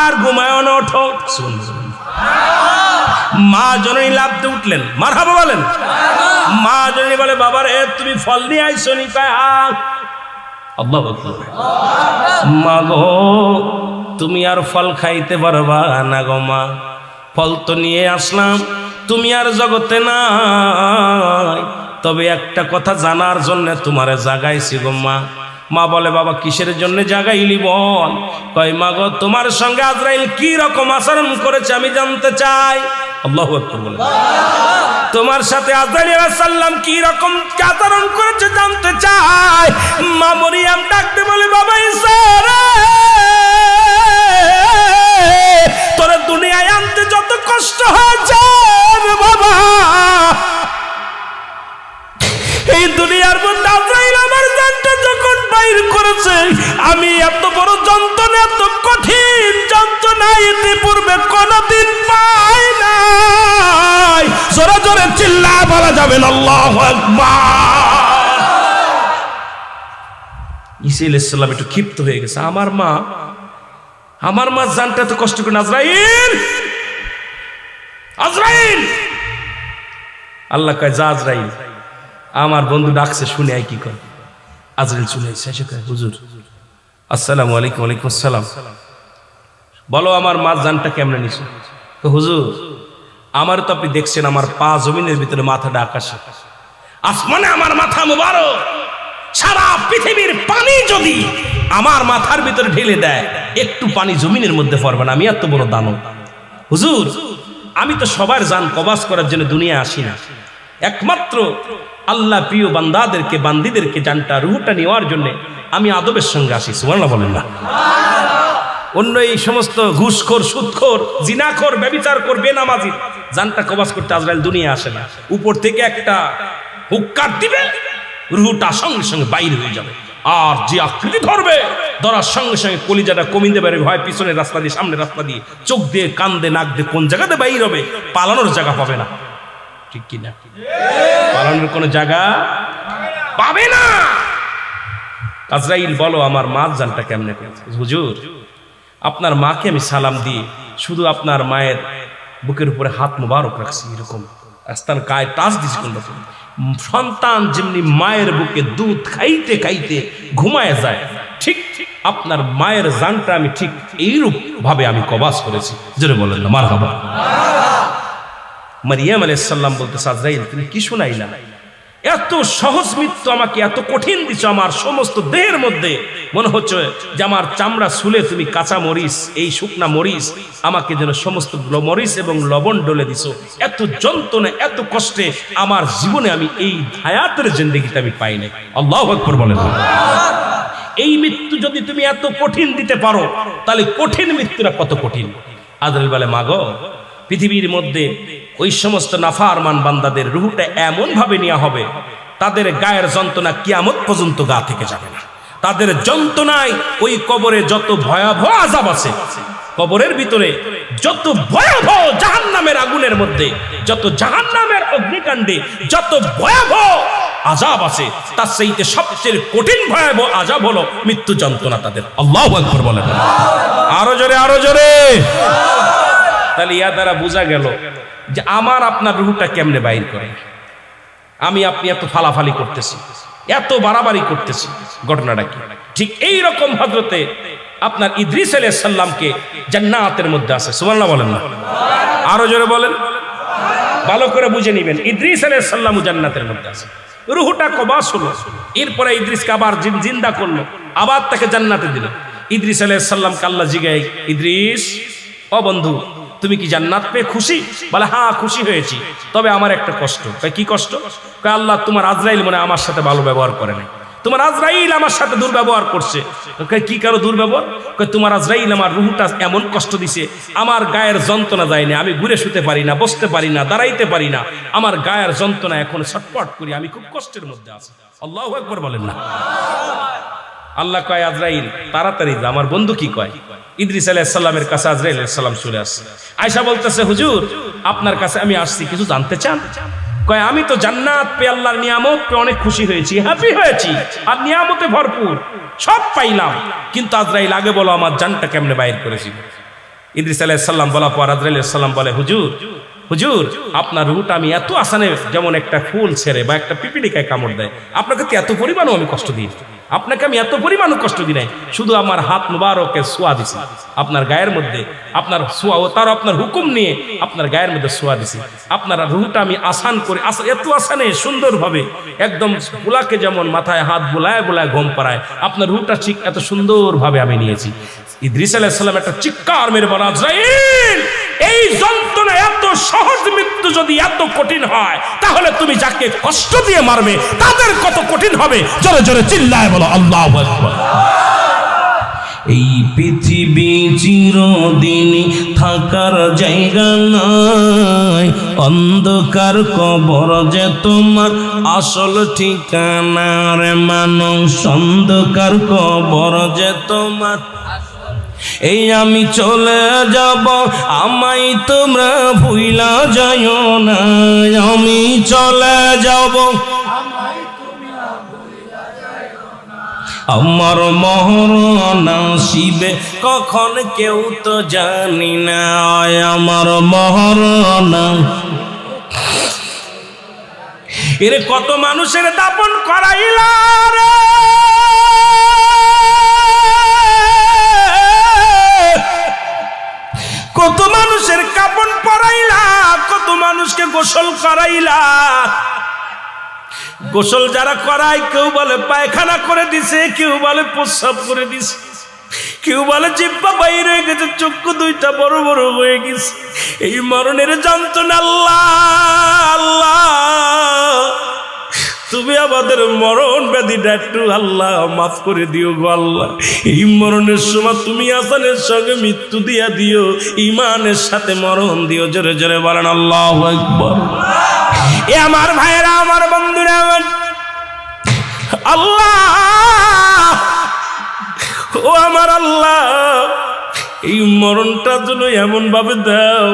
আর ঘুমায় না, ওঠো। মা জননী লাফতে উঠলেন, মারহাবা বলেন। মা জননী বলে বাবা রে তুমি ফল নিয়ে আইসো নি? কয় আল্লাহু আকবার। মা গো তুমি আর ফল খাইতে পারবা না গো মা, ফল তো নিয়ে আসলাম, তুমি আর জগতে নাই, তবে একটা কথা জানার জন্য তোমারে জাগাইছি গো মা। মা বলে বাবা কিসের জন্য জাগাইলি বল? কয় মা গো তোমার সঙ্গে আজরাইল কি রকম আচরণ করেছে আমি জানতে চাই। আল্লাহু আকবার বলে। তোমার সাথে আজরাইল আলাইহিস সালাম কি রকম আচরণ করেছে জানতে চাই। মা মরিয়ম ডাকতে বলে বাবা ঈসা রে, তোরে দুনিয়ায় আনতে যত কষ্ট হয়েছে বাবা, এই দুনিয়ার মধ্যে আজরাইল আমার জানটা যখন বাইর করেছে, আমি এত বড় যন্ত্রণা, এত কঠিন যন্ত্রণা এতে পূর্বে কোনদিন পাই নাই। জোরে জোরে চিল্লা বলা যাবে না আল্লাহু আকবার। ঈসা আলাইহিস সালাম একটু ক্ষিপ্ত হয়ে গেছে, আমার মা জানটা এত কষ্ট করে আজরাইল আজরাইল। আল্লাহ কয় যা আজরাইল, আমার বন্ধু ডাকছে শুনে আই কি কর। আজরাইল চলে এসে কয় হুজুর আসসালামু আলাইকুম। ওয়ালাইকুম আসসালাম। বলো আমার মা জানটা কেমনে নিছো? হুজুর আমার তো আপনি দেখছেন আমার পা জমিনের ভিতরে, মাথাটা আকাশে, আসমানে আমার মাথা মুবারক। সারা পৃথিবীর পানি যদি আমার মাথার ভিতরে ঢেলে দেয়, একটু পানি জমিনের মধ্যে পড়বে না। আমি এত বড় দানব হুজুর, আমি তো সবার জান কবাজ করার জন্য দুনিয়া আসি না, একমাত্র আল্লাহ প্রিয় বান্দাদেরকে বান্দিদেরকে জানটা রুহটা নেওয়ার জন্য আমি আদবের সঙ্গে আসি। সুবহানাল্লাহ বলেন না। অন্য এই সমস্ত ঘুষখোর, সুদখোর, জিনাখোর, ব্যভিচারখোর, বেনামাজি জানটা কবাজ করতে আজরাইল দুনিয়া আসে না। উপর থেকে একটা হুক্কার দিবে, রুহটা সঙ্গে সঙ্গে বাইরে হয়ে যাবে। আর যে আকৃতি ধরবে, ধরার সঙ্গে সঙ্গে কলিজাটা কমিতে পারে, হয় পিছনের রাস্তা দিয়ে, সামনের রাস্তা দিয়ে, চোখ দিয়ে, কান দিয়ে, নাক দিয়ে, কোন জায়গাতে বাইর হবে, পালানোর জায়গা পাবে না। ঠিক কিনা? পালানোর কোনো জায়গা পাবে না। আজরাইল বলো আমার মার জানটা কেমনে? হুজুর, আপনার মাকে আমি সালাম দিয়ে শুধু আপনার মায়ের বুকের উপরে হাত মুবারক রাখছি, এরকম আস্তার গায়ে টাচ দিছি। কোন রকম সন্তান যেমনি মায়ের বুকে দুধ খাইতে খাইতে ঘুমায় যায়, ঠিক আপনার মায়ের জানটা আমি ঠিক এইরূপ ভাবে আমি কবাজ করেছি। জোরে বলেন না মারহাবা। মারিয়াম আলাইহিস সালাম বলতেছে, আজরাইল তুমি কি শুনাইলা? এত সহজ মৃত্যু আমাকে এত কঠিন দিছো, আমার সমস্ত দেহের মধ্যে মনে হচ্ছে যে আমার চামড়া শুলে তুমি কাঁচা মরিচ, এই শুকনা মরিচ আমাকে যেন সমস্ত মরিচ এবং লবণ ডলে দিছো। এত যন্ত্রণা, এত কষ্টে আমার জীবনে আমি এই হায়াতের জিন্দেগিতে আমি পাই নাই। আল্লাহু আকবার বলেন। এই মৃত্যু যদি তুমি এত কঠিন দিতে পারো, তাহলে কঠিন মৃত্যুটা কত কঠিন। আজরাইল বলে, মাগো, পৃথিবীর মধ্যে ওই সমস্ত নাফরমান বান্দাদের রূহটা এমন ভাবে নেওয়া হবে, তাদের গায়ের যন্ত্রণা কিয়ামত পর্যন্ত গা থেকে যাবে না। তাদের যন্ত্রণায় ওই কবরে যত ভয়াবহ আযাব আছে, কবরের ভিতরে যত ভয়াবহ জাহান্নামের আগুনের মধ্যে, যত জাহান্নামের অগ্নিকাণ্ডে যত ভয়াবহ আযাব আছে, তার চাইতে সবচেয়ে কঠিন ভয়াবহ আযাব হলো মৃত্যু যন্ত্রণা তাদের। আল্লাহু আকবার বলেন। আরো জোরে, আরো জোরে। তাহলে ইয়া দ্বারা বোঝা গেল যে আমার আপনার রূহটা কেমনে বাইর করে। আমি আপনি এত ফালাফালি করতেছি, এত বাড়াবাড়ি করতেছি, ঘটনাটা কি? ঠিক এই রকম হযরতে আপনার ইদ্রিস আলাইহিস সালামকে জান্নাতের মধ্যে আছে। সুবহানাল্লাহ বলেন না। আরো জোরে বলেন, ভালো করে বুঝে নেবেন। ইদ্রিস আলাইহিস সালাম জান্নাতের মধ্যে আছে, রূহটা কবাস হলো। এরপরে ইদ্রিসকে আবার জিন্দা করলো, আবার তাকে জান্নাতে দিল। ইদ্রিস আলাইহিস সালামকে আল্লাহ জিগায়, ইদ্রিস, ও বন্ধু, তুমি কি জান্নাত পেয়ে খুশি? বলে, হ্যাঁ খুশি হয়েছি, তবে আমার একটা কষ্ট। কি কষ্ট? আল্লাহ, তোমার আজরাইল মনে আমার সাথে ভালো ব্যবহার করে নাই, তোমার আজরাইল আমার সাথে দুর্ব্যবহার করছে। কি কারো দুর্ব্যবহার? তোমার আজরাইল আমার রূহটা এমন কষ্ট দিছে, আমার গায়ের যন্ত্রণা যায়নি, আমি ঘুরে শুতে পারি না, বসতে পারি না, দাঁড়াইতে পারি না, আমার গায়ের যন্ত্রণা এখন ছটফট করি, আমি খুব কষ্টের মধ্যে আছি। আল্লাহু আকবার বলেন না। আল্লাহ কয়, আজরাইল তাড়াতাড়ি যা। আমার বন্ধু কি কয়? ইদ্রিস আলাইহিস সালামের কাছে আজরাইল আলাইহিস সালাম চলে আসছে। আয়েশা বলতেছে, হুজুর, আপনার কাছে আমি আসছি, কিছু জানতে চান? কয়, আমি তো জান্নাত পেয়ে, আল্লাহর নিয়ামত পেয়ে অনেক খুশি হয়েছি, হ্যাপি হয়েছি, আর নিয়ামতে ভরপুর, সব পাইলাম, কিন্তু আজরাইল আগে বলো আমার জানটা কেমনে বাইর করেছিল। ইদ্রিস আলাইহিস সালাম বলা পর আজরাইল আলাইহিস সালাম বলে, হুজুর, হুজুর, আপনার রূহটা আমি এত আসানে, যেমন একটা ফুল ছেড়ে বা একটা পিপিলিকায় কামড় দেয়, আপনাকে তো এত পরিমাণও আমি কষ্ট দিই, আপনাকে আমি এত পরিমাণও কষ্ট দিই নাই, শুধু আমার হাত মুবারকের সোয়া দিছি আপনার গায়ের মধ্যে, আপনার সোয়া, ও তার আপনার হুকুম নিয়ে আপনার গায়ের মধ্যে সোয়া দিছি। আপনার রূহটা আমি আসান করে, এত আসানে সুন্দরভাবে, একদম বুলাকে যেমন মাথায় হাত বুলায় বুলায় ঘুম পাড়ায়, আপনার রূহটা ঠিক এত সুন্দরভাবে আমি নিয়েছি। ইদ্রিস আলাইহিস সালাম একটা চিৎকার মেরে বলে, আজরাইল, এই যন্ত্রণা, এত সহজ মৃত্যু যদি এত কঠিন হয়, তাহলে তুমি যাকে কষ্ট দিয়ে মারবে তাদের কত কঠিন হবে। জোরে জোরে চিল্লায় বলো আল্লাহু আকবার। এই পৃথিবী চিরদিন থাকার জায়গা নয়, অন্ধকার কবর যে তোমার আসল ঠিকানা রে মানুষ, অন্ধকার কবর যে তোমার। এই আমি চলে যাব, আমায় তোমরা ভুইলা যাইও না, আমি চলে যাব, আমার মরণ আসিবে কখন কেউ তো জানি না, আমার মরণ। এর কত মানুষের দাপন করাইলা রে, কত মানুষের কাপন পরাইলা, কত মানুষকে গোসল করাইলা, গোসল যারা করায় কেউ বলে পায়খানা করে দিছে, কেউ বলে প্রস্রাব করে দিছে, কেউ বলে জিহ্বা বাইরে হয়ে গেছে, চক্ষু দুইটা বড় বড় হয়ে গেছে। এই মরণের যন্ত্রণা আল্লাহ আল্লাহ তুমি আমাদের মরণ ব্যাধিটা একটু আল্লাহ মাফ করে দিও গো আল্লাহ। এই মরণের সময় তুমি আসানের সঙ্গে মৃত্যু দিয়া দিও, ইমানের সাথে মরণ দিও। জোরে জোরে বলেন আল্লাহু আকবার। এ আমার ভাইয়েরা, আমার বন্ধুরা, আমার আল্লাহ ও আমার আল্লাহ, এই মরণটা যেন এমন ভাবে দাও,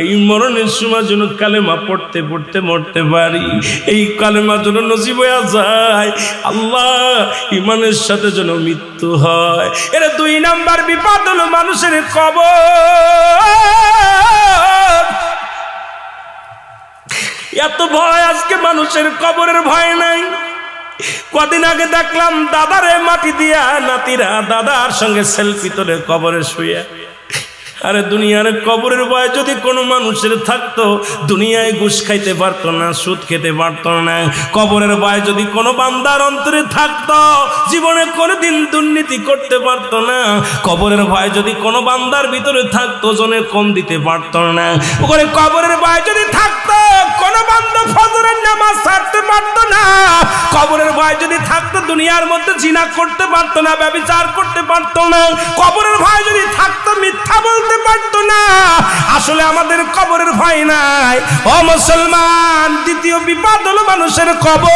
এই মরণের সময় যেন কালেমা পড়তে পড়তে মরতে পারি, এই কালেমা যেন নসিব হয়ে যায় আল্লাহ, ইমানের সাথে যেন মৃত্যু হয়। এর 2 নাম্বার বিপদ হলো মানুষের কবর। এত ভয় আজকে মানুষের, কবরের ভয় নাই। কদিন আগে দেখলাম দাদারে মাটি দিয়া নাতিরা দাদার সঙ্গে সেলফি তোলে কবরে শুয়ে। আরে দুনিয়ার কবরের ভয় যদি কোনো মানুষের থাকতো, দুনিয়ায় ঘুষ খাইতে পারতো না, সুদ খেতে পারতো না। কবরের ভয় যদি কোনো বান্দার অন্তরে থাকতো, জীবনে কোনোদিন দুর্নীতি করতে পারতো না। কবরের ভয় যদি কোনো বান্দার ভিতরে থাকতো, জনে কম দিতে পারতো না। ওখানে কবরের ভয় যদি থাকতো, কোনো বান্দা ফজরের নামাজ ছাড়তে পারতো না। কবরের ভয় যদি থাকতো, দুনিয়ার মধ্যে জিনা করতে পারতো না, ব্যভিচার করতে পারতো না। কবরের ভয় যদি থাকতো, মিথ্যা বলতে পারতো না। আসলে আমাদের কবরের ভয় নাই। ও মুসলমান, দ্বিতীয় বিপদ হলো মানুষের কবর।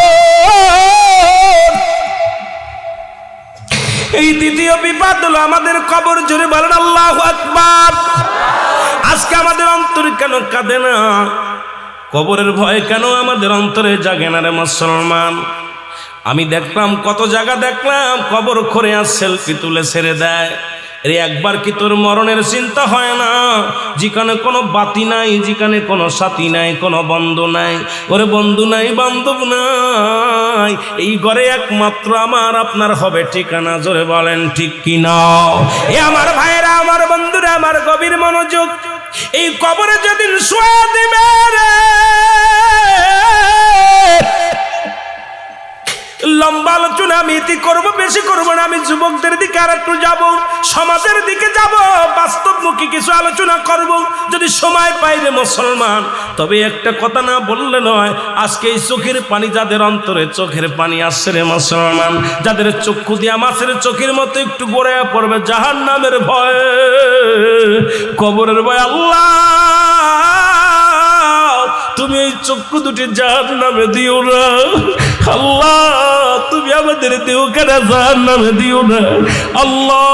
এই দ্বিতীয় বিপদ হলো আমাদের কবর। জোরে বলেন আল্লাহু আকবার। আজকে আমাদের অন্তরে কেন কাঁদে না? কবরের ভয় কেন আমাদের অন্তরে জাগে না রে মুসলমান? আমি দেখলাম, কত জায়গা দেখলাম, কবর করে আর সেলফি তুলে ছেড়ে দেয়। রে একবার কি তোর মরণের চিন্তা হয় না? যেখানে কোনো বাতি নাই, যেখানে কোনো সাথী নাই, কোনো বন্ধু নাই। ওরে বন্ধু নাই, বান্ধব নাই, এই ঘরে একমাত্র আমার আপনার হবে ঠিকানা। জোরে বলেন ঠিক কিনা? এ আমার ভাইয়েরা, আমার বন্ধুরা, আমার গভীর মনোযোগ। এই কবরে যেদিন শুয়ে দিবে রে, লম্বা আলোচনা আমি ইতি করবো, বেশি করবো না। আমি যুবকদের দিকে আর একটু যাব, সমাজের দিকে যাব, বাস্তবমুখী কিছু আলোচনা করব যদি সময় পাই রে মুসলমান। তবে একটা কথা না বললে নয়, আজকে এই চোখের পানি যাদের অন্তরে চোখের পানি আসছে রে মুসলমান, যাদের চক্ষু দিয়া মাছের চোখের মতো একটু গড়াইয়া পড়বে জাহান্নামের ভয়, কবরের ভয়, আল্লাহ তুমি এই চক্ষু দুটি জাহান্নামে দিও না। আল্লাহ তুমি আমাদের দিও কেন জাহান্নামে দিও না। আল্লাহ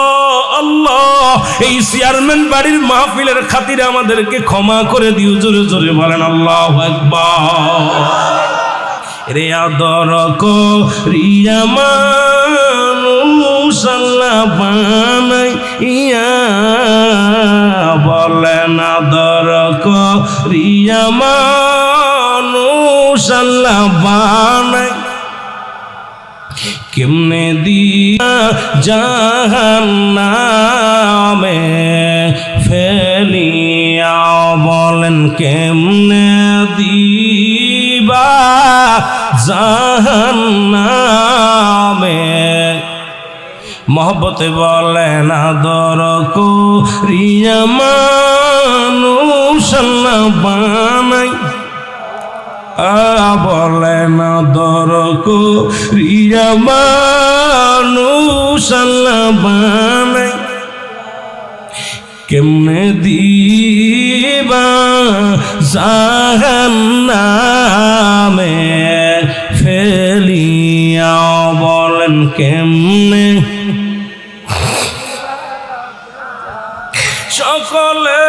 আল্লাহ, এই চেয়ারম্যান বাড়ির মাহফিলের খাতিরে আমাদেরকে ক্ষমা করে দিও। জোরে জোরে বলেন আল্লাহু আকবার। রে আদর করিয়া মানুষ আল্লাহ বানাইয়া, বলেন আদর করিয়া মানুষ আল্লাহ বানাই, কেমনে দিয়া জাহান্নামে ফেলিয়া, বলেন কেমনে দিবা জাহান্নামে। মহব্বতে বলেন আদর করিয়া মানুষ আল্লাহ বানাই, বলেন আদর করিয়া মানুষ আল্লাহ বানাই, কেমনে দিবা জাহান্নামে ফেলিয়া, বলেন কেমনে। সকলে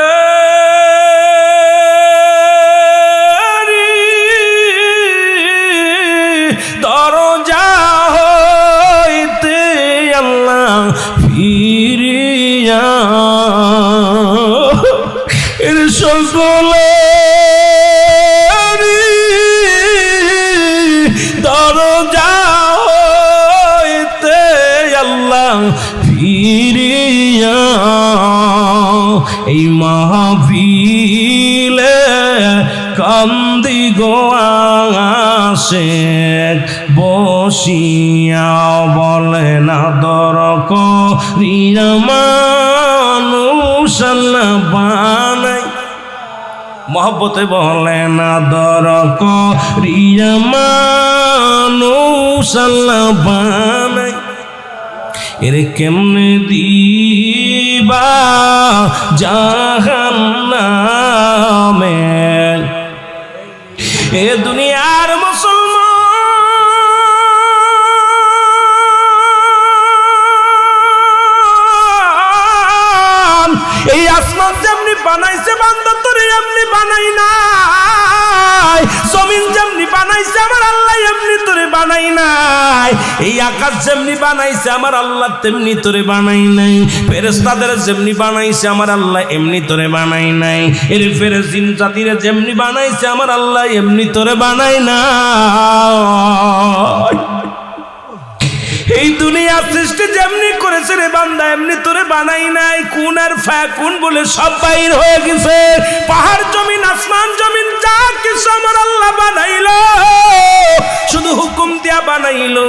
দরজা হইতে আল্লাহ ফিরিয়া, এর সকলে দরজা হইতে আল্লাহ ফিরিয়া, এই মাহফিলে কান্দি গো আশিক বসিয়া বলে না দর করিয়া মানুষ আল্লাহ বানাই মহব্বতে বলে না দর করিয়া মানুষ আল্লাহ বানাই এর কেমনে দিবা জাহান্নামে এ দুনিয়ার মুসলমান এই আসমান যেমনি বানাইছে বান্দা তোরে এমনি বানাই নাই জমিন যেমনি বানাইছে আমার আল্লাহ এমনি তোরে বানাই নাই এই আকাশ যেমনি বানাইছে আমার আল্লাহ তেমনি তোরে বানাই নাই ফেরেশতাদের যেমনি বানাইছে আমার আল্লাহ এমনি তোরে বানাই নাই এর ফেরেশ জিন জাতিরে যেমনি বানাইছে আমার আল্লাহ এমনি তোরে বানাই নাই এই দুনিয়া সৃষ্টি যেমনি করেছে রে বান্দা এমনি তোরে বানাই নাই কোন আর ফাকুন বলে সব বাইর হয়ে গেছে পাহাড় জমিন আসমান জমিন যা কিছু আমার আল্লাহ বানাইলো শুধু হুকুম দিয়া বানাইলো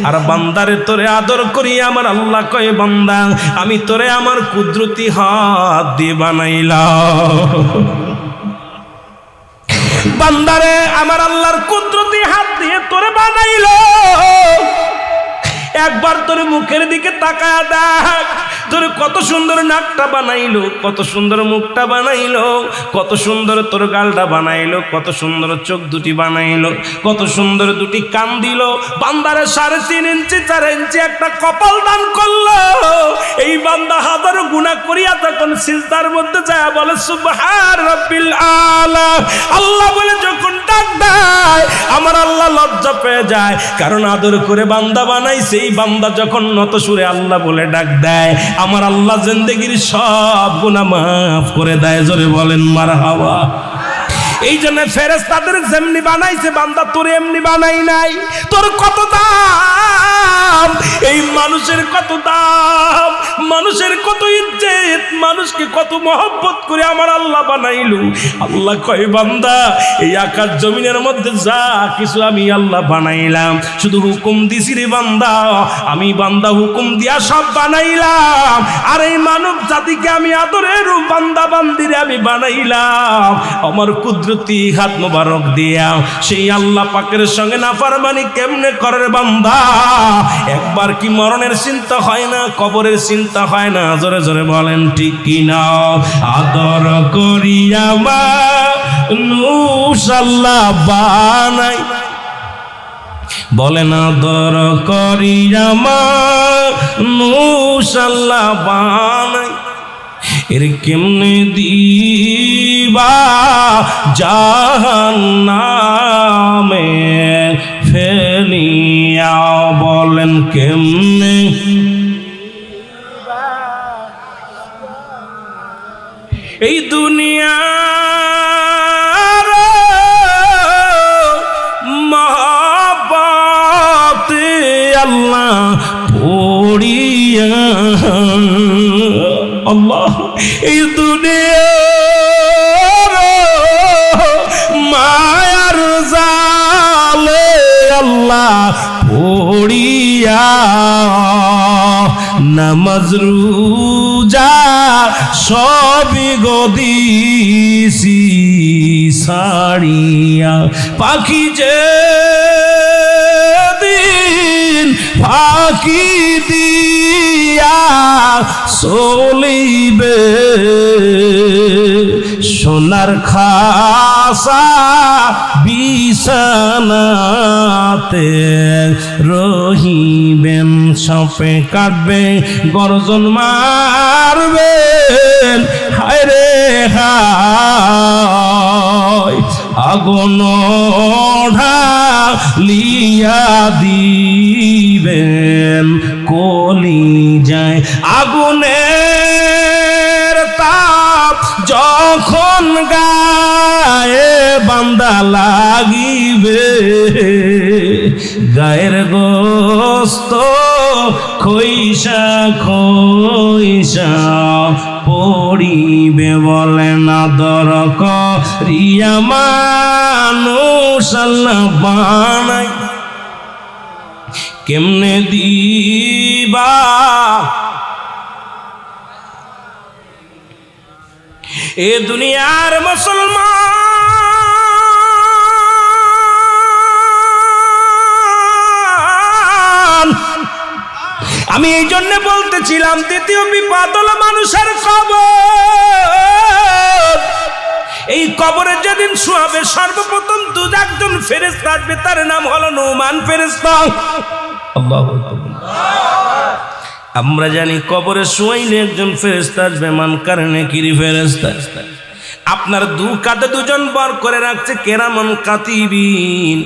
আর বান্দারে তোরে আদর করি আমার আল্লাহ কয় বান্দা আমি তোরে আমার কুদরতি হাত দিয়ে বানাইলাম বান্দারে আমার আল্লাহর কুদরতি হাত দিয়ে তোরে বানাইলো একবার তোর মুখের দিকে তাকায়া দেখ তোর কত সুন্দর নাকটা বানাইলো কত সুন্দর মুখটা বানাইলো কত সুন্দর তোর গালটা বানাইলো কত সুন্দর চোখ দুটি বানাইলো কত সুন্দর দুটি কান দিল বান্দারে 3.5 ইঞ্চি 4 ইঞ্চি একটা কপাল দান করলো এই বান্দা হাজারো গুনাহ করিয়া তখন সিজদার মধ্যে যায় বলে সুবহান রাব্বিল আলা আল্লাহ বলে যখন ডাক দেয় আমার আল্লাহ লজ্জা পেয়ে যায় কারণ আদর করে বান্দা বানাইছে এই বান্দা যখন নত সুরে আল্লাহ বলে ডাক দেয় আমার আল্লাহ জিন্দেগির সব গুনাহ মাফ করে দেয় জোরে বলেন মারহাবা এই জন্য ফেরেশতাদের যেমনি বানাইছে বান্দা তোর এমনি বানাই নাই তোর কত দাম এই মানুষের কত দাম মানুষের কত ইজ্জত মানুষকে কত মহব্বত করে আমার আল্লাহ বানাইলো আল্লাহ কয় বান্দা এই আকাশ জমিনের মধ্যে যা কিছু আমি আল্লাহ বানাইলাম শুধু হুকুম দিছি রে বান্দা আমি বান্দা হুকুম দিয়া সব বানাইলাম আর এই মানব জাতিকে আমি আদরের বান্দা বান্দিরে আমি বানাইলাম আমার কুদরতি হাত মোবারক দিয়া সেই আল্লাহ পাকের সঙ্গে নাফরমানি কেমনে করে বান্দা একবার কি মরণের চিন্তা হয় না কবরের চিন্তা হয় না জোরে জোরে বলেন ঠিক কি না আদর করিয়া মানুষ আল্লাহ বানাই বলেন আদর করিয়া মানুষ আল্লাহ বানাই এর কেমনে দিবা জাহান্নামে ফেলিয়া বলেন কেমনে এই দুনিয়ার মহব্বতে আল্লাহ পড়িয়া আল্লাহ এই দুনিয়ার মায়ার জালে আল্লাহ পড়িয়া নামাজ রোজা সবই গদিছি সারিয়া পাখি যে দিন ফাঁকি দিয়া চলিবে সোনার খাসা বিছানাতে রহিবেন সাপে কাটবে গর্জন মারবেন হায় রে হায় আগুন ঢালিয়া দিবেন কলি যায় আগুনের তাপ যখন গায়ে বান্দা লাগিবে গায়ের গোস্ত খইসা খইসা করিবে বলে না দর করিয়া মানুষ আল্লাহ বানাই কেমনে দিবা এ দুনিয়ার মুসলমান আমি এই জন্য বলতেছিলাম দ্বিতীয় বিপদ হলো মানুষের কবর এই কবরে যেদিন শোয়াবে সর্বপ্রথম একজন ফেরেশতা আসবে তার নাম হলো নুমান ফেরেশতা আল্লাহু আকবার আমরা জানি কবরে শোয়াইলে একজন ফেরেশতা আসবে মানকার নেকির ফেরেশতা আপনার দু কাঁধে দুজন বর করে রাখছে কেরামান কাতিবিন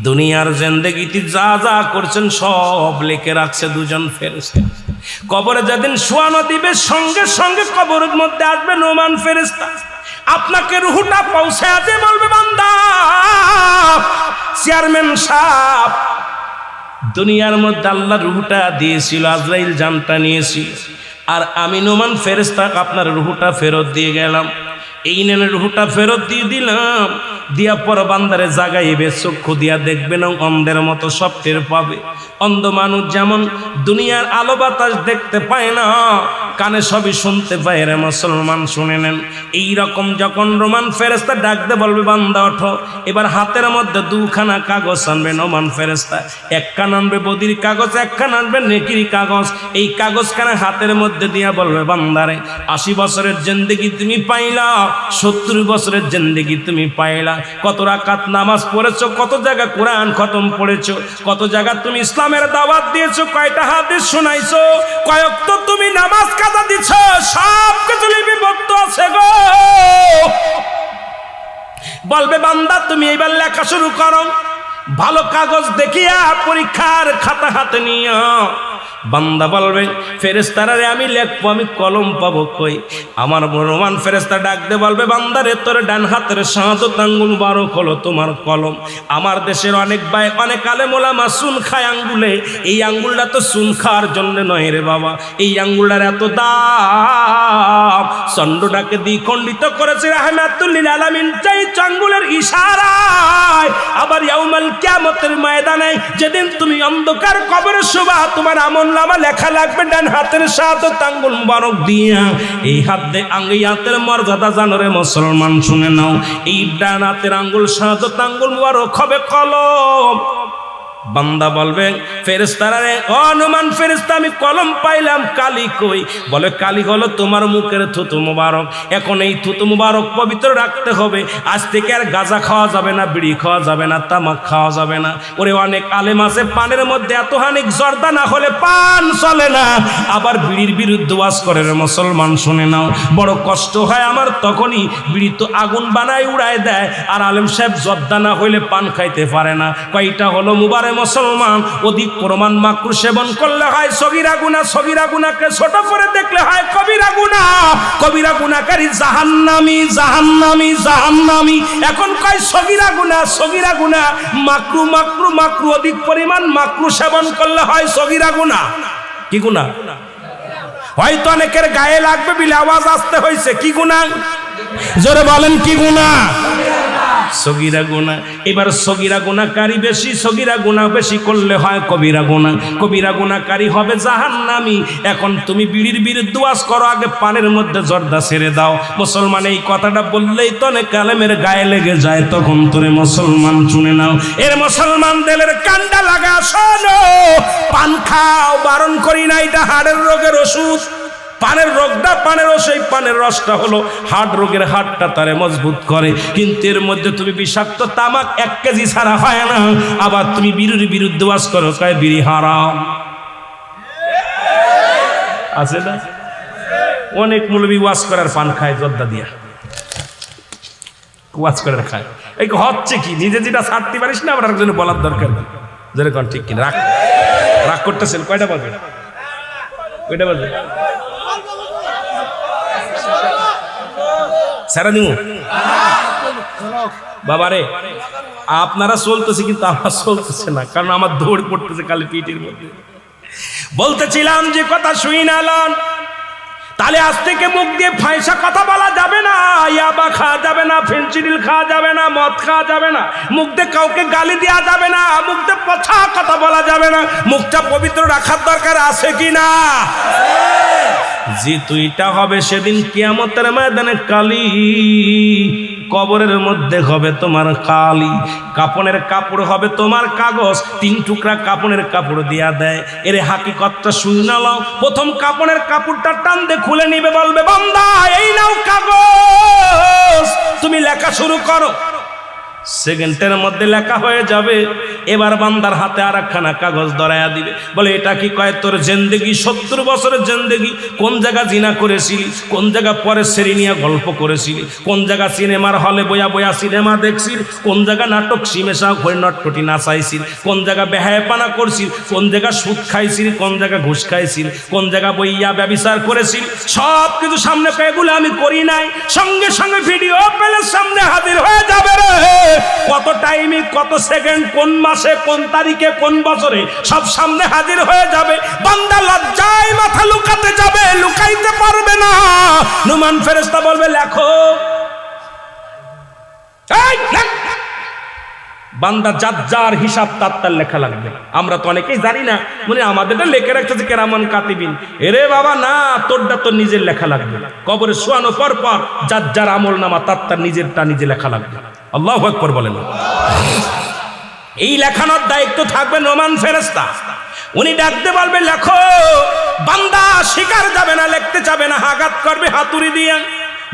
দুনিয়ার জিন্দেগিতে যা যা করছেন সব লিখে রাখছে দুজন ফেরেশতা কবরে যেদিন শোয়ানো দিবে সঙ্গে সঙ্গে কবরের মধ্যে আসবে নুমান ফেরেশতা আপনাকে রুহটা পৌঁছাতে বলবে বান্দা চেয়ারম্যান সাহেব দুনিয়ার মধ্যে আল্লাহ রুহটা দিয়েছিল আজরাইল জানটা নিয়েছিল আর আমি নুমান ফেরেশতা আপনার রুহটা ফেরত দিয়ে গেলাম এই নেন রুহটা ফেরত দিয়ে দিলাম দিয়া পর বান্দারে জাগাইবে চক্ষু দিয়া দেখবে না অন্ধের মতো সব টের পাবে অন্ধ মানুষ যেমন দুনিয়ার আলো বাতাস দেখতে পায় না কানে সবই শুনতে পায় রে মুসলমান শুনে নেন এইরকম যখন রোমান ফেরেশতা ডাকতে বলবে বান্দা ওঠো এবার হাতের মধ্যে দুখানা কাগজ আনবে নোমান ফেরেশতা একখান আনবে বদির কাগজ একখান আনবে নেকির কাগজ এই কাগজখানা হাতের মধ্যে দিয়া বলবে বান্দারে 80 বছরের জিন্দেগি তুমি পাইলা 70 বছরের জিন্দেগি তুমি পাইলা কত রাকাত নামাজ পড়েছো কত জায়গা কোরআন খতম পড়েছো কত জায়গা তুমি ইসলামের দাওয়াত দিয়েছো কয়টা হাদিস শোনাইছো কয়েক তো তুমি নামাজ কাজা দিছো সব কিছু লিপিবদ্ধ আছে গো বলবে বান্দা তুমি এইবার লেখা শুরু করো ভালো কাগজ দেখিয়া পরীক্ষার খাতা হাতে নিয়ে বান্দা বলবে ফেরেশতারা রে আমি লিখবো আমি কলম পাবো কই আমার রোমান ফেরেশতা ডাক দে বলবে বান্দারে তোর ডান হাতের শাহাদাত আঙ্গুল মুবারক হলো তোমার কলম আমার দেশের অনেক ভাই অনেক আলেম ওলামা সুন খায় আঙ্গুলে এই আঙ্গুলটা তো সুন খাওয়ার জন্য নয় রে বাবা এই আঙ্গুলটার এত দাম চন্দ্রটাকে দ্বিখণ্ডিত করেছে রাহমাতুল লিল আলামিন চাই আঙ্গুলের ইশারায় আবার ইয়াউমাল কিয়ামতের ময়দানে যেদিন তুমি অন্ধকার কবরে শোবা তোমার আমল নামা লেখা লাগবে ডান হাতের শাহাদাত আঙ্গুল মুবারক দিয়া এই হাত দিয়ে এই হাতের মর্যাদা জানো রে মুসলমান শুনে নাও এই ডান হাতের আঙ্গুল শাহাদাত আঙ্গুল মুবারক হবে কলম বান্দা বলবে ফেরেশতারা রে ও নুমান ফেরেশতা আমি কলম পাইলাম কালি কই বলে কালি হলো তোমার মুখের থুতু মুবারক এখন এই থুতু মুবারক পবিত্র রাখতে হবে আজ থেকে আর গাঁজা খাওয়া যাবে না বিড়ি খাওয়া যাবে না তামাক খাওয়া যাবে না ওরে অনেক আলেম আছে পানের মধ্যে এত হানিক জর্দা না হলে পান চলে না আবার বিড়ির বিরুদ্ধে ওয়াজ করে রে মুসলমান শুনে নাও বড় কষ্ট হয় আমার তখনই বিড়ি তো আগুন বানায় উড়ায় দেয় আর আলেম সাহেব জর্দা না হইলে পান খাইতে পারে না কয়টা হলো মুবারক মুসলমান অধিক প্রমাণ মাকরু সেবন করলে হয় সগীরা গুনাহ সগীরা গুনাহকে ছোট করে দেখলে হয় কবিরা গুনাহকারী জাহান্নামী জাহান্নামী জাহান্নামী এখন কয় সগীরা গুনাহ মাকরু মাকরু মাকরু অধিক পরিমাণ মাকরু সেবন করলে হয় সগীরা গুনাহ কি গুনাহ হয়তো অনেকের গায়ে লাগবে বলে আওয়াজ আসতে হয়েছে কি গুনাহ জোরে বলেন কি গুনাহ সগীরা গুনাহ এবার সগীরা গুনাহকারী বেশি সগীরা গুনাহ বেশি করলে হয় কবিরা গুনাহকারী হবে জাহান্নামী এখন তুমি বিড়ির বিরুদ্ধে ওয়াজ করো আগে পানের মধ্যে জর্দা ছেড়ে দাও মুসলমান এই কথাটা বললেই তো অনেক আলেমের গায়ে লেগে যায় তখন তোরে মুসলমান শুনে নাও এর মুসলমান দিলের কান্ডা লাগা শোনো পান খাও বারণ করি না এটা হাড়ের রোগের ওষুধ পানের রোগটা পানের সেই পানের রসটা হলো হাড় রোগের হাড়টা তারে মজবুত করে কিন্তু এর মধ্যে তুমি বিষাক্ত তামাক 1 কেজি ছাড়া হয় না আবার তুমি বিড়ির বিরুদ্ধে ওয়াজ করো কয় বিড়ি হারাম আছে না অনেক মৌলবি ওয়াজ করার পান খায় জর্দা দিয়া ওয়াজ করে খায় এই হচ্ছে কি নিজে যেটা ছাড়তে পারিস না আবার একজনে বলার দরকার নেই যেরকম ঠিক কিনা রাগ করতেছেন কয়টা বাজে সারা দিমু বাবারে আপনারা চলতেছে কিন্তু আমার চলতেছে না কারণ আমার দৌড় পড়তেছে কালে পিঠের মধ্যে বলতেছিলাম যে কথা শুই না তাহলে আজ থেকে মুখ দিয়ে ফাঁসা কথা বলা যাবে না, ইয়াবা খাওয়া যাবে না, ফেন্সিডিল খাওয়া যাবে না, মদ খাওয়া যাবে না, মুখ দিয়ে কাউকে গালি দেওয়া যাবে না, মুখ দিয়ে পচা কথা বলা যাবে না। মুখটা পবিত্র রাখার দরকার আছে কি না? যে তুইটা হবে সেদিন কিয়ামতের ময়দানে কালি, কবরের মধ্যে হবে তোমার কালি, কাপনের কাপড় হবে তোমার কাগজ। 3 টুকরা কাপনের কাপড় দিয়া দেয়। এর হাকিকতটা শুনে নাও। প্রথম কাপনের কাপড়টা টান দিয়ে খুলে নিবে, বলবে বান্দা এই নাও কাগজ, তুমি লেখা শুরু করো। সেকেন্ডের মধ্যে লেখা হয়ে যাবে। এবার বান্দার হাতে আর একখানা কাগজ ধরাইয়া দিবে, বলে এটা কি? কয় তোর জিন্দেগি 70 বছরের জিন্দেগি, কোন জায়গা জিনা করেছিলি, কোন জায়গা পরে সেরি নিয়ে গল্প করেছিলি, কোন জায়গা সিনেমার হলে বয়া বয়া সিনেমা দেখছিস, কোন জায়গা নাটক সিমেশা হয়ে নটকটি নাচাইছিস, কোন জায়গা বেহায়াপানা করছিস, কোন জায়গা সুদ খাইছিস, কোন জায়গা ঘুষ খাইছিস, কোন জায়গা বইয়া ব্যভিচার করেছিস, সব কিছু সামনে এগুলো আমি করি নাই। সঙ্গে সঙ্গে ভিডিও পেলে সামনে হাজির হয়ে যাবে রে। কত টাইমে, কত সেকেন্ড, কোন মাসে, কোন তারিখে, কোন বছরে, সব সামনে হাজির হয়ে যাবে। বান্দা লজ্জায় মাথা লুকাতে যাবে, লুকাইতে পারবে না। নুমান ফেরেশতা বলবে লেখো। বান্দা যার হিসাব তার লেখা লাগবে। আমরা তো অনেকেই জানি না, মানে আমাদেরটা লেখে রাখতেছে কেরামান কাতিবিন। এরে বাবা না, তোরটা তোর নিজের লেখা লাগবে। কবরে শোয়ানো পর পর যার আমল নামা তার নিজেরটা নিজে লেখা লাগবে। আল্লাহু আকবার বলেন। এই লেখানোর দায়িত্ব থাকবে নোমান ফেরেশতা। উনি ডাকতে বলবে লেখো। বান্দা শিকার যাবে না, লিখতে যাবে না, আঘাত করবে হাতুড়ি দিয়ে,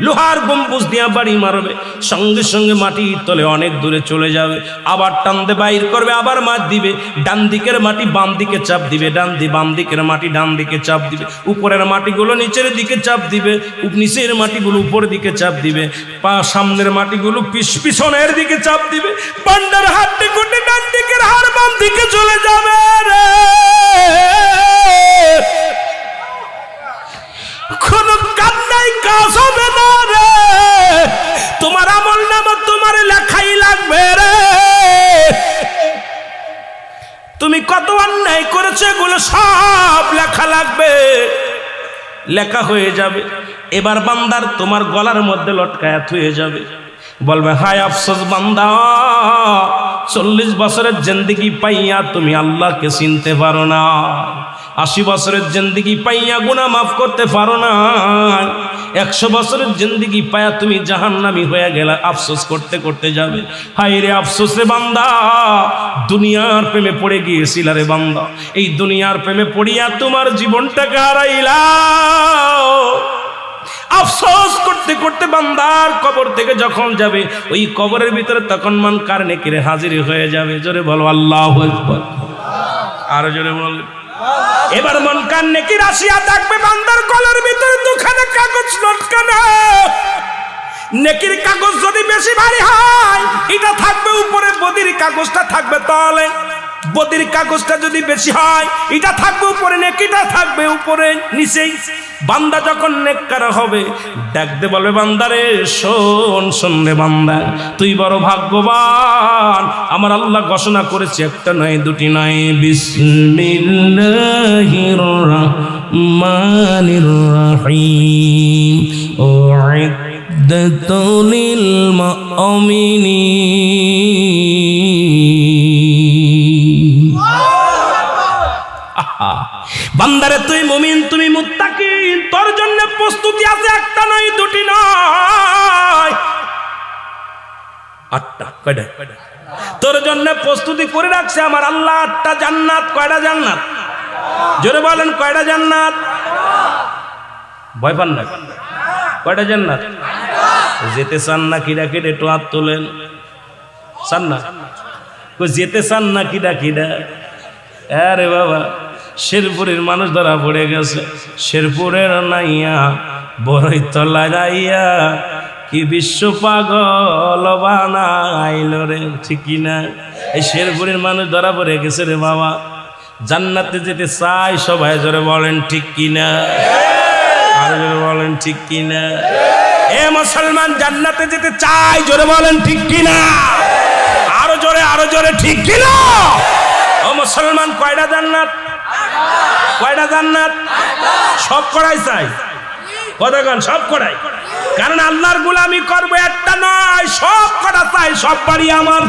লোহার গম্বুজ দিয়া বাড়ি মারবে, সঙ্গে সঙ্গে মাটির তলে অনেক দূরে চলে যাবে। আবার টানতে বাইর করবে, আবার মাছ দিবে। ডান দিকের মাটি বাম দিকে চাপ দিবে, বাম দিকের মাটি ডান দিকে চাপ দিবে। উপরের মাটিগুলো নিচের দিকে চাপ দিবে, নিচের মাটিগুলো উপরের দিকে চাপ দিবে। সামনের মাটিগুলো পিছনের দিকে চাপ দিবে। পান্ডার হাতটি কোটে ডান দিকের হাড় বাম দিকে চলে যাবে রে। কোন কান্নাই কাজ হবে না রে। তোমার আমল নামা তোমার লেখাই লাগবে রে। তুমি কত অন্যায় করেছো এগুলো সব লেখা লাগবে। লেখা হয়ে যাবে। এবার বান্দার তোমার গলার মধ্যে লটকায়া থুয়ে যাবে। বলবে হায় আফসোস বান্দা, 40 বছরের জিন্দেগি পাইয়া তুমি আল্লাহকে চিনতে পারো না। 80 বছরের জিন্দেগি পাইয়া গুনাহ মাফ করতে পারো না। 100 বছরের জিন্দেগি পাইয়া তুমি জাহান্নামী হয়ে গেলা। আফসোস করতে করতে যাবে। হায় রে আফসোস রে বান্দা, দুনিয়ার প্রেমে পড়ে গিয়েছিল রে বান্দা। এই দুনিয়ার প্রেমে পড়িয়া তোমার জীবনটাকে হারাইলা। আফসোস করতে করতে বান্দার কবর থেকে যখন যাবে, ওই কবরের ভিতরে তখন মুনকার নেকির হাজির হয়ে যাবে। জোরে বলো আল্লাহু আকবার। আরো জোরে বলো। এবার মুনকার নেকির আসিয়া থাকবে বান্দার গলার ভিতরে দুখানা কাগজ লটকানো। নেকির কাগজ যদি বেশি ভারী হয়, এটা থাকবে উপরে, বদির কাগজটা থাকবে তলে। বদির কাগজটা যদি বেশি হয়, এটা থাকবে উপরে, নেকিটা থাকবে উপরে নিচেই। বান্দা যখন নেককার হবে, ডাকতে বলবে বান্দারে শোন শোন রে বান্দা, তুই বড় ভাগ্যবান। আমার আল্লাহ ঘোষণা করেছে, একটা নয় দুটি নয়, বিসমিল্লাহির রাহমানির রাহিম উইদ্দাতুল মুমিনিন। বান্দারে তুই মুমিন, তুমি মুত্তাকিন, তোর জন্য প্রস্তুতি আছে, একটা নয় দুটি নয়, 8টা। কয়টা? তোর জন্য প্রস্তুতি করে রাখছে আমার আল্লাহ 8টা জান্নাত। কয়টা জান্নাত? জোরে বলেন কয়টা জান্নাত? ভয় পান না? কয়টা জান্নাত? যেতে চান না কিরা কিরা একটু হাত তোলেন। চান না? যেতে চান না কিরা কিরা? আরে বাবা, শেরপুরের মানুষ ধরা পড়ে গেছে। শেরপুরের নাইয়া বড়ই তলা গাইয়া কি বিশ্ব পাগল বানাইল রে, ঠিক না? এই শেরপুরের মানুষ ধরা পড়ে গেছে রে বাবা। জান্নাতে যেতে চাই সবাই, জোরে বলেন ঠিক কিনা? আর জোরে বলেন ঠিক কিনা? এ মুসলমান, জান্নাতে যেতে চাই, জোরে বলেন ঠিক কিনা? আরো জোরে ঠিক কিনা? ও মুসলমান, কয়টা জান্নাত? কয়টা জান্নাত? সব করাই চাই। কতক্ষণ সব করাই, কারণ আল্লাহর গোলামি করবো একটা নয়, সব করা চাই, সব বাড়ি আমার।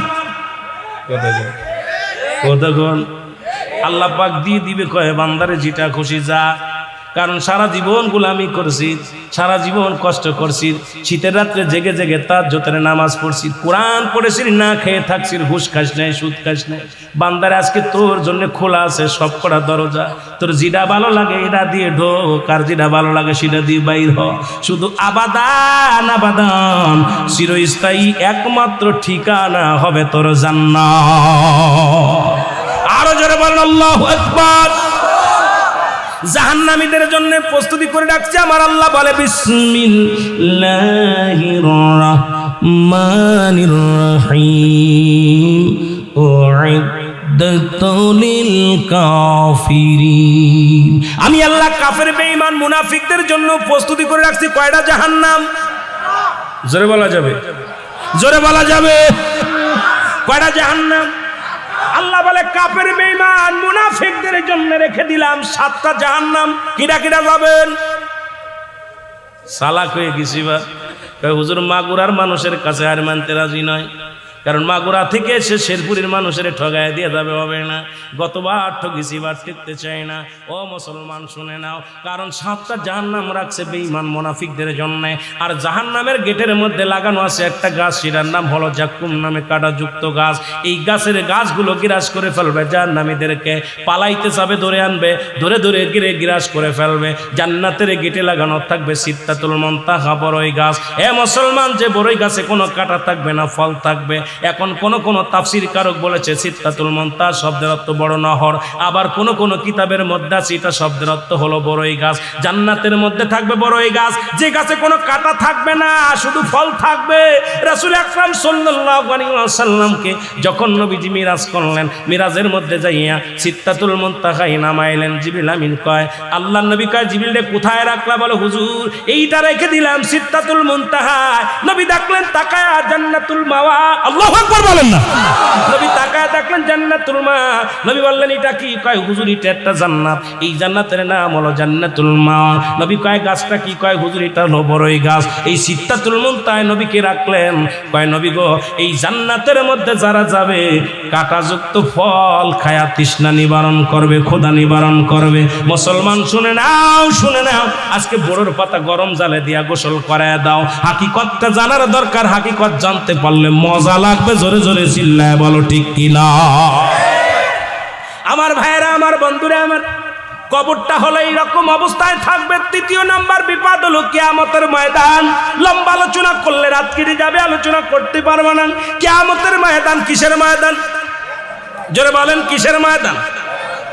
কতক্ষণ আল্লাহ পাক দিয়ে দিবে, কয়ে বান্দারে যেটা খুশি যা। কারণ সারা জীবন গোলামি করছি, সারা জীবন কষ্ট করছি, শীতের রাত্রে জেগে জেগে তাহাজ্জুদের নামাজ পড়ছি, কোরআন পড়েছি, না খেয়ে থাকছি, ঘুষ খাস নাই, সুদ খাস নাই। বান্দারে আজকে তোর জন্য খোলা আছে সব কটা দরজা, তোর যেটা ভালো লাগে এটা দিয়ে ঢোক, আর যেটা ভালো লাগে সেটা দিয়ে বাইর হ। শুধু আবাদান আবাদান চিরস্থায়ী একমাত্র ঠিকানা হবে তোর জান্নাত। আরো জোরে বলেন আল্লাহু আকবার। জাহান্নামীদের জন্য প্রস্তুতি করে রাখছে আমার আল্লাহ, বলে বিসমিল্লাহির রাহমানির রহিম উইদ্দাতুল কাফিরিন। আমি আল্লাহ কাফের বেঈমান মুনাফিকদের জন্য প্রস্তুতি করে রাখছি কয়টা জাহান্নাম? জোরে বলা যাবে, জোরে বলা যাবে, কয়টা জাহান্নাম? আল্লাহ বলে কাফের বেঈমান মুনাফিকদের জন্য রেখে দিলাম 7টা জাহান্নাম। কিরা কিরা যাবেন? সালাক হয়ে গেছি বা হুজুর মাগুরার মানুষের কাছে আর মানতে রাজি নয়, কারণ মাগুরা থেকে এসে শেরপুরের মানুষের ঠগায় দিয়ে যাবে, হবে না। গতবার ঠগেছি, বার টিকতে চাই না। ও মুসলমান শুনে নাও, কারণ 7টা জাহান্নাম রাখছে বেঈমান মুনাফিকদের জন্য। আর জাহান্নামের গেটের মধ্যে লাগানো আছে একটা গাছ, সেটার নাম হলো জাক্কুম নামে কাঁটাযুক্ত গাছ। এই গাছের গাছগুলো গ্রাস করে ফেলবে, জাহান্নামীদেরকে পালাইতে যাবে, ধরে আনবে, ধরে ধরে গিরে গ্রাস করে ফেলবে। জান্নাতের গেটে লাগানো থাকবে সিদরাতুল মুনতাহা বড়ই গাছ। এ মুসলমান, যে বড়ই গাছে কোনো কাঁটা থাকবে না, ফল থাকবে। এখন কোন তাফসীর কারক বলেছে সিদরাতুল মুনতাহা শব্দের অর্থ বড় নহর, আবার কোন কিতাবের মধ্যে আছে এটা শব্দের অর্থ হলো বড়ই গাছ। জান্নাতের মধ্যে থাকবে বড়ই গাছ, যে গাছে কোনো কাঁটা থাকবে না, শুধু ফল থাকবে। রাসূল আকরাম সাল্লাল্লাহু আলাইহি ওয়াসাল্লামকে যখন নবীজি মিরাজ করলেন, মিরাজের মধ্যে যাইয়া সিদরাতুল মুনতাহায় নামাইলেন। জিবরিল আমিন কয়, আল্লাহর নবী কয়, জিবরিল রে কোথায় রাখলা? বলে হুজুর এইটা রেখে দিলাম সিদরাতুল মুনতাহায়। নবী দেখলেন তাকায়া জান্নাতুল মাওয়া। আল্লাহু আকবার বলেন না। নবী তাকায়া দেখলেন জান্নাতুল মাওয়া। নবী বললেন এটা কি? কয় হুজুর এটা একটা জান্নাত, এই জান্নাতের নাম হলো জান্নাতুল মাওয়া। নবী কয় গাছটা কি? কয় হুজুর এটা হলো বড়ই গাছ। এই সিদরাতুল মুনতাহায় নবীকে রাখলেন। কয় নবী গো, এই জান্নাতের মধ্যে যারা যাবে কাঁটাযুক্ত ফল খায়া তৃষ্ণা নিবারণ করবে, ক্ষুধা নিবারণ করবে। মুসলমান শুনে নাও, শুনে নাও, আজকে বড়র পাতা গরম জালে দিয়া গোসল করায় দাও। হাকিকতটা জানার দরকার, হাকিকত জানতে পারলে মজা লাগবে। জোরে জোরে চিল্লায় বলো ঠিক কিনা? আমার ভাইয়েরা, আমার বন্ধুরা, আমার কবরটা হলো এইরকম অবস্থায় থাকবে। 3য় নাম্বার বিপদ হলো কিয়ামতের ময়দান। লম্বা আলোচনা করলে রাত কেটে যাবে, আলোচনা করতে পারবো না। কিয়ামতের ময়দান কিসের ময়দান? জোরে বলেন, কিসের ময়দান?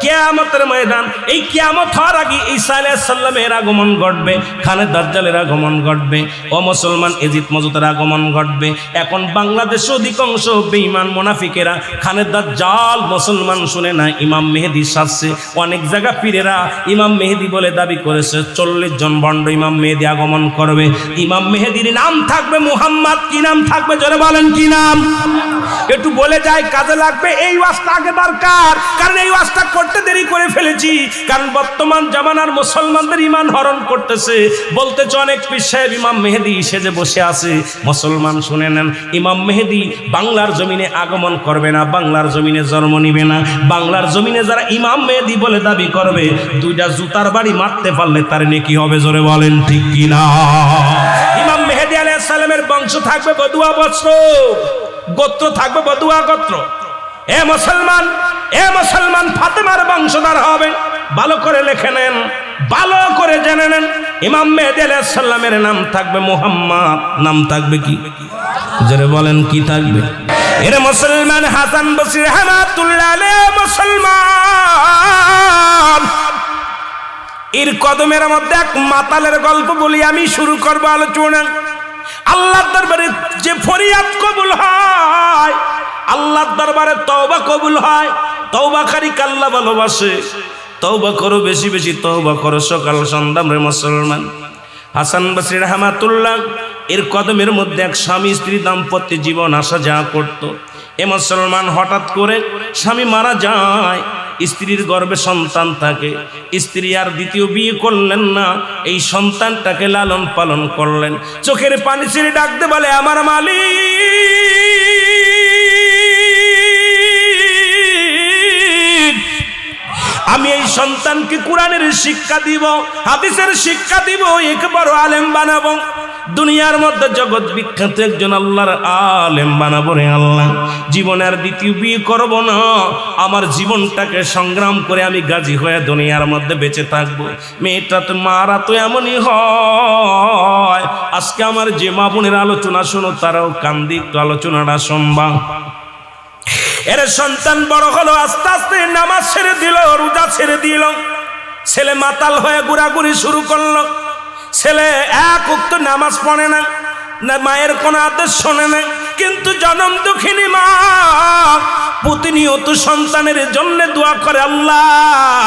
কিয়ামতের ময়দান। এই কিয়ামত হওয়ার আগে ঈসা আলাইহিস সালামের আগমন ঘটবে, খানে দাজ্জালের আগমন ঘটবে, ও মুসলমান এজিদ মজুদের আগমন ঘটবে। এখন বাংলাদেশে অধিকাংশ বেঈমান মুনাফিকেরা খানে দাজ্জাল, মুসলমান শুনে না, ইমাম মেহেদী সাজছে। অনেক জায়গা পীরেরা ইমাম মেহেদী বলে দাবি করেছে। 40 জন ভণ্ড ইমাম মেহেদী আগমন করবে। ইমাম মেহেদীর নাম থাকবে মুহাম্মদ। কি নাম থাকবে? জোরে বলেন কি নাম? একটু বলে যায়, কাজে লাগবে। এই ওয়াজটা আগে দরকার, কারণ এই ওয়াজটা করতে দেরি করে ফেলেছি। কারণ বর্তমান জামানার মুসলমানদের ঈমান হরণ করতেছে। বলতেছে অনেক পীর সাহেব ইমাম মেহেদী সেজে বসে আছে। মুসলমান শুনে নেন, ইমাম মেহেদী বাংলার জমিনে আগমন করবে না, বাংলার জমিনে জন্ম নিবে না। বাংলার জমিনে যারা ইমাম মেহেদী বলে দাবি করবে, 2টা জুতার বাড়ি মারতে পারলে তার নেকি হবে। জোরে বলেন ঠিক কিনা? ইমাম মেহেদী আলাইহিস সালামের বংশ থাকবে বদুয়া বংশ, গোত্র থাকবে বদুয়া গোত্র। এ মুসলমান, এ মুসলমান, ফাতেমার বংশধর হবে। ভালো করে লিখে নেন, ভালো করে জেনে নেন। ইমাম মেহেদী আলাইহিস সালামের নাম থাকবে মুহাম্মদ। নাম থাকবে কি? যারা বলেন কি থাকবে? এর মুসলমান হাসান বসরি রাহমাতুল্লাহ আলাইহি মুসলমান, এর কদমের মধ্যে এক মাতালের গল্প বলি আমি, শুরু করব আলোচনা। আল্লাহর দরবারে যে ফরিয়াদ কবুল হয়, আল্লাহর দরবারে তওবা কবুল হয়। তওবাকারীকে আল্লাহ ভালোবাসে। তওবা করো, বেশি বেশি তওবা করো সকাল সন্ধ্যা। রে মুসলমান, হাসান বসরি রাহমাতুল্লাহ এর কদমের মধ্যে এক স্বামী স্ত্রী দাম্পত্য জীবন আসা যাওয়া করত। এ মুসলমান, হঠাৎ করে স্বামী মারা যায়। স্ত্রীর গর্ভে সন্তান থাকে, স্ত্রী আর দ্বিতীয় বিয়ে করলেন না, এই সন্তানটাকে লালন পালন করলেন। চোখের পানি ছেড়ে ডাকতে বলে, আমার মালিক, আমি এই সন্তানকে কোরআনের শিক্ষা দিব, হাদিসের শিক্ষা দিব, এক বড় আলেম বানাবো, দুনিয়ার মধ্যে জগৎ বিখ্যাত একজন আল্লাহর আলেম বানাবো রে আল্লাহ। জীবনের দ্বিতীয় বিয়ে করব না, আমার জীবনটাকে সংগ্রাম করে আমি গাজী হয়ে দুনিয়ার মধ্যে বেঁচে থাকবো। মেয়েটা তো মারা তো এমনই হয়। আজকে আমার যে মা বোনের আলোচনা শোনো, তারাও কান্দি, একটু আলোচনাটা শুনবা। এর সন্তান বড় হলো, আস্তে আস্তে নামাজ ছেড়ে দিল, রোজা ছেড়ে দিল, ছেলে মাতাল হয়ে ঘোরাঘুরি শুরু করলো। ছেলে এক ওয়াক্ত নামাজ পড়ে না, মায়ের কোনো আদেশ শোনে না, কিন্তু জনম দুঃখিনী মা প্রতিনিয়ত সন্তানের জন্য দোয়া করে, আল্লাহ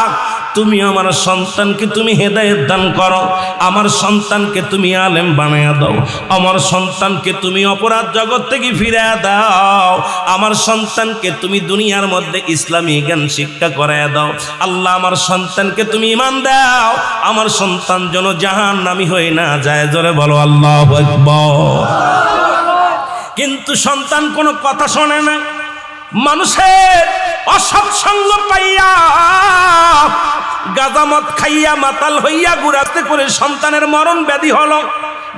তুমি আমার সন্তানকে তুমি হেদায়েত দান করো, আমার সন্তানকে তুমি আলেম বানায়া দাও, আমার সন্তানকে তুমি অপরাধ জগৎ থেকে ফিরিয়ে দাও, আমার সন্তানকে তুমি দুনিয়ার মধ্যে ইসলামী জ্ঞান শিক্ষা করায়া দাও, আল্লাহ আমার সন্তানকে তুমি ঈমান দাও, আমার সন্তান যেন জাহান্নামী হয়ে না যায়। জোরে বলো আল্লাহু আকবার। কিন্তু সন্তান কোনো কথা শোনে না, মানুষের অসৎসঙ্গ পাইয়া, গাঁজামদ খাইয়া মাতাল হইয়া ঘুরাতে করে সন্তানের মরণ ব্যাধি হলো,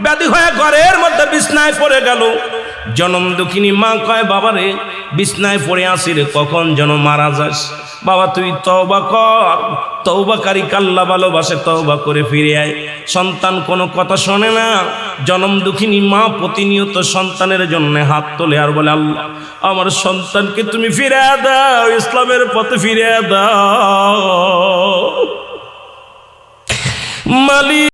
ব্যাধি হয়ে ঘরের মধ্যে বিছনায় পড়ে গেল। জনম দুঃখিনী মা কয়, বাবারে বিছনায় পড়ে আসি রে, কখন যেন মারা যাস, বাবা তুই তওবা কর, তওবাকারী আল্লাহ ভালোবাসে, তওবা করে ফিরে আয়। সন্তান কোনো কথা শোনে না। জনম দুঃখিনী মা প্রতিনিয়ত সন্তানের জন্য হাত তোলে আর বলে, আল্লাহ আমার সন্তানকে তুমি ফিরে দাও, ইসলামের পথে ফিরে দাও মালিক।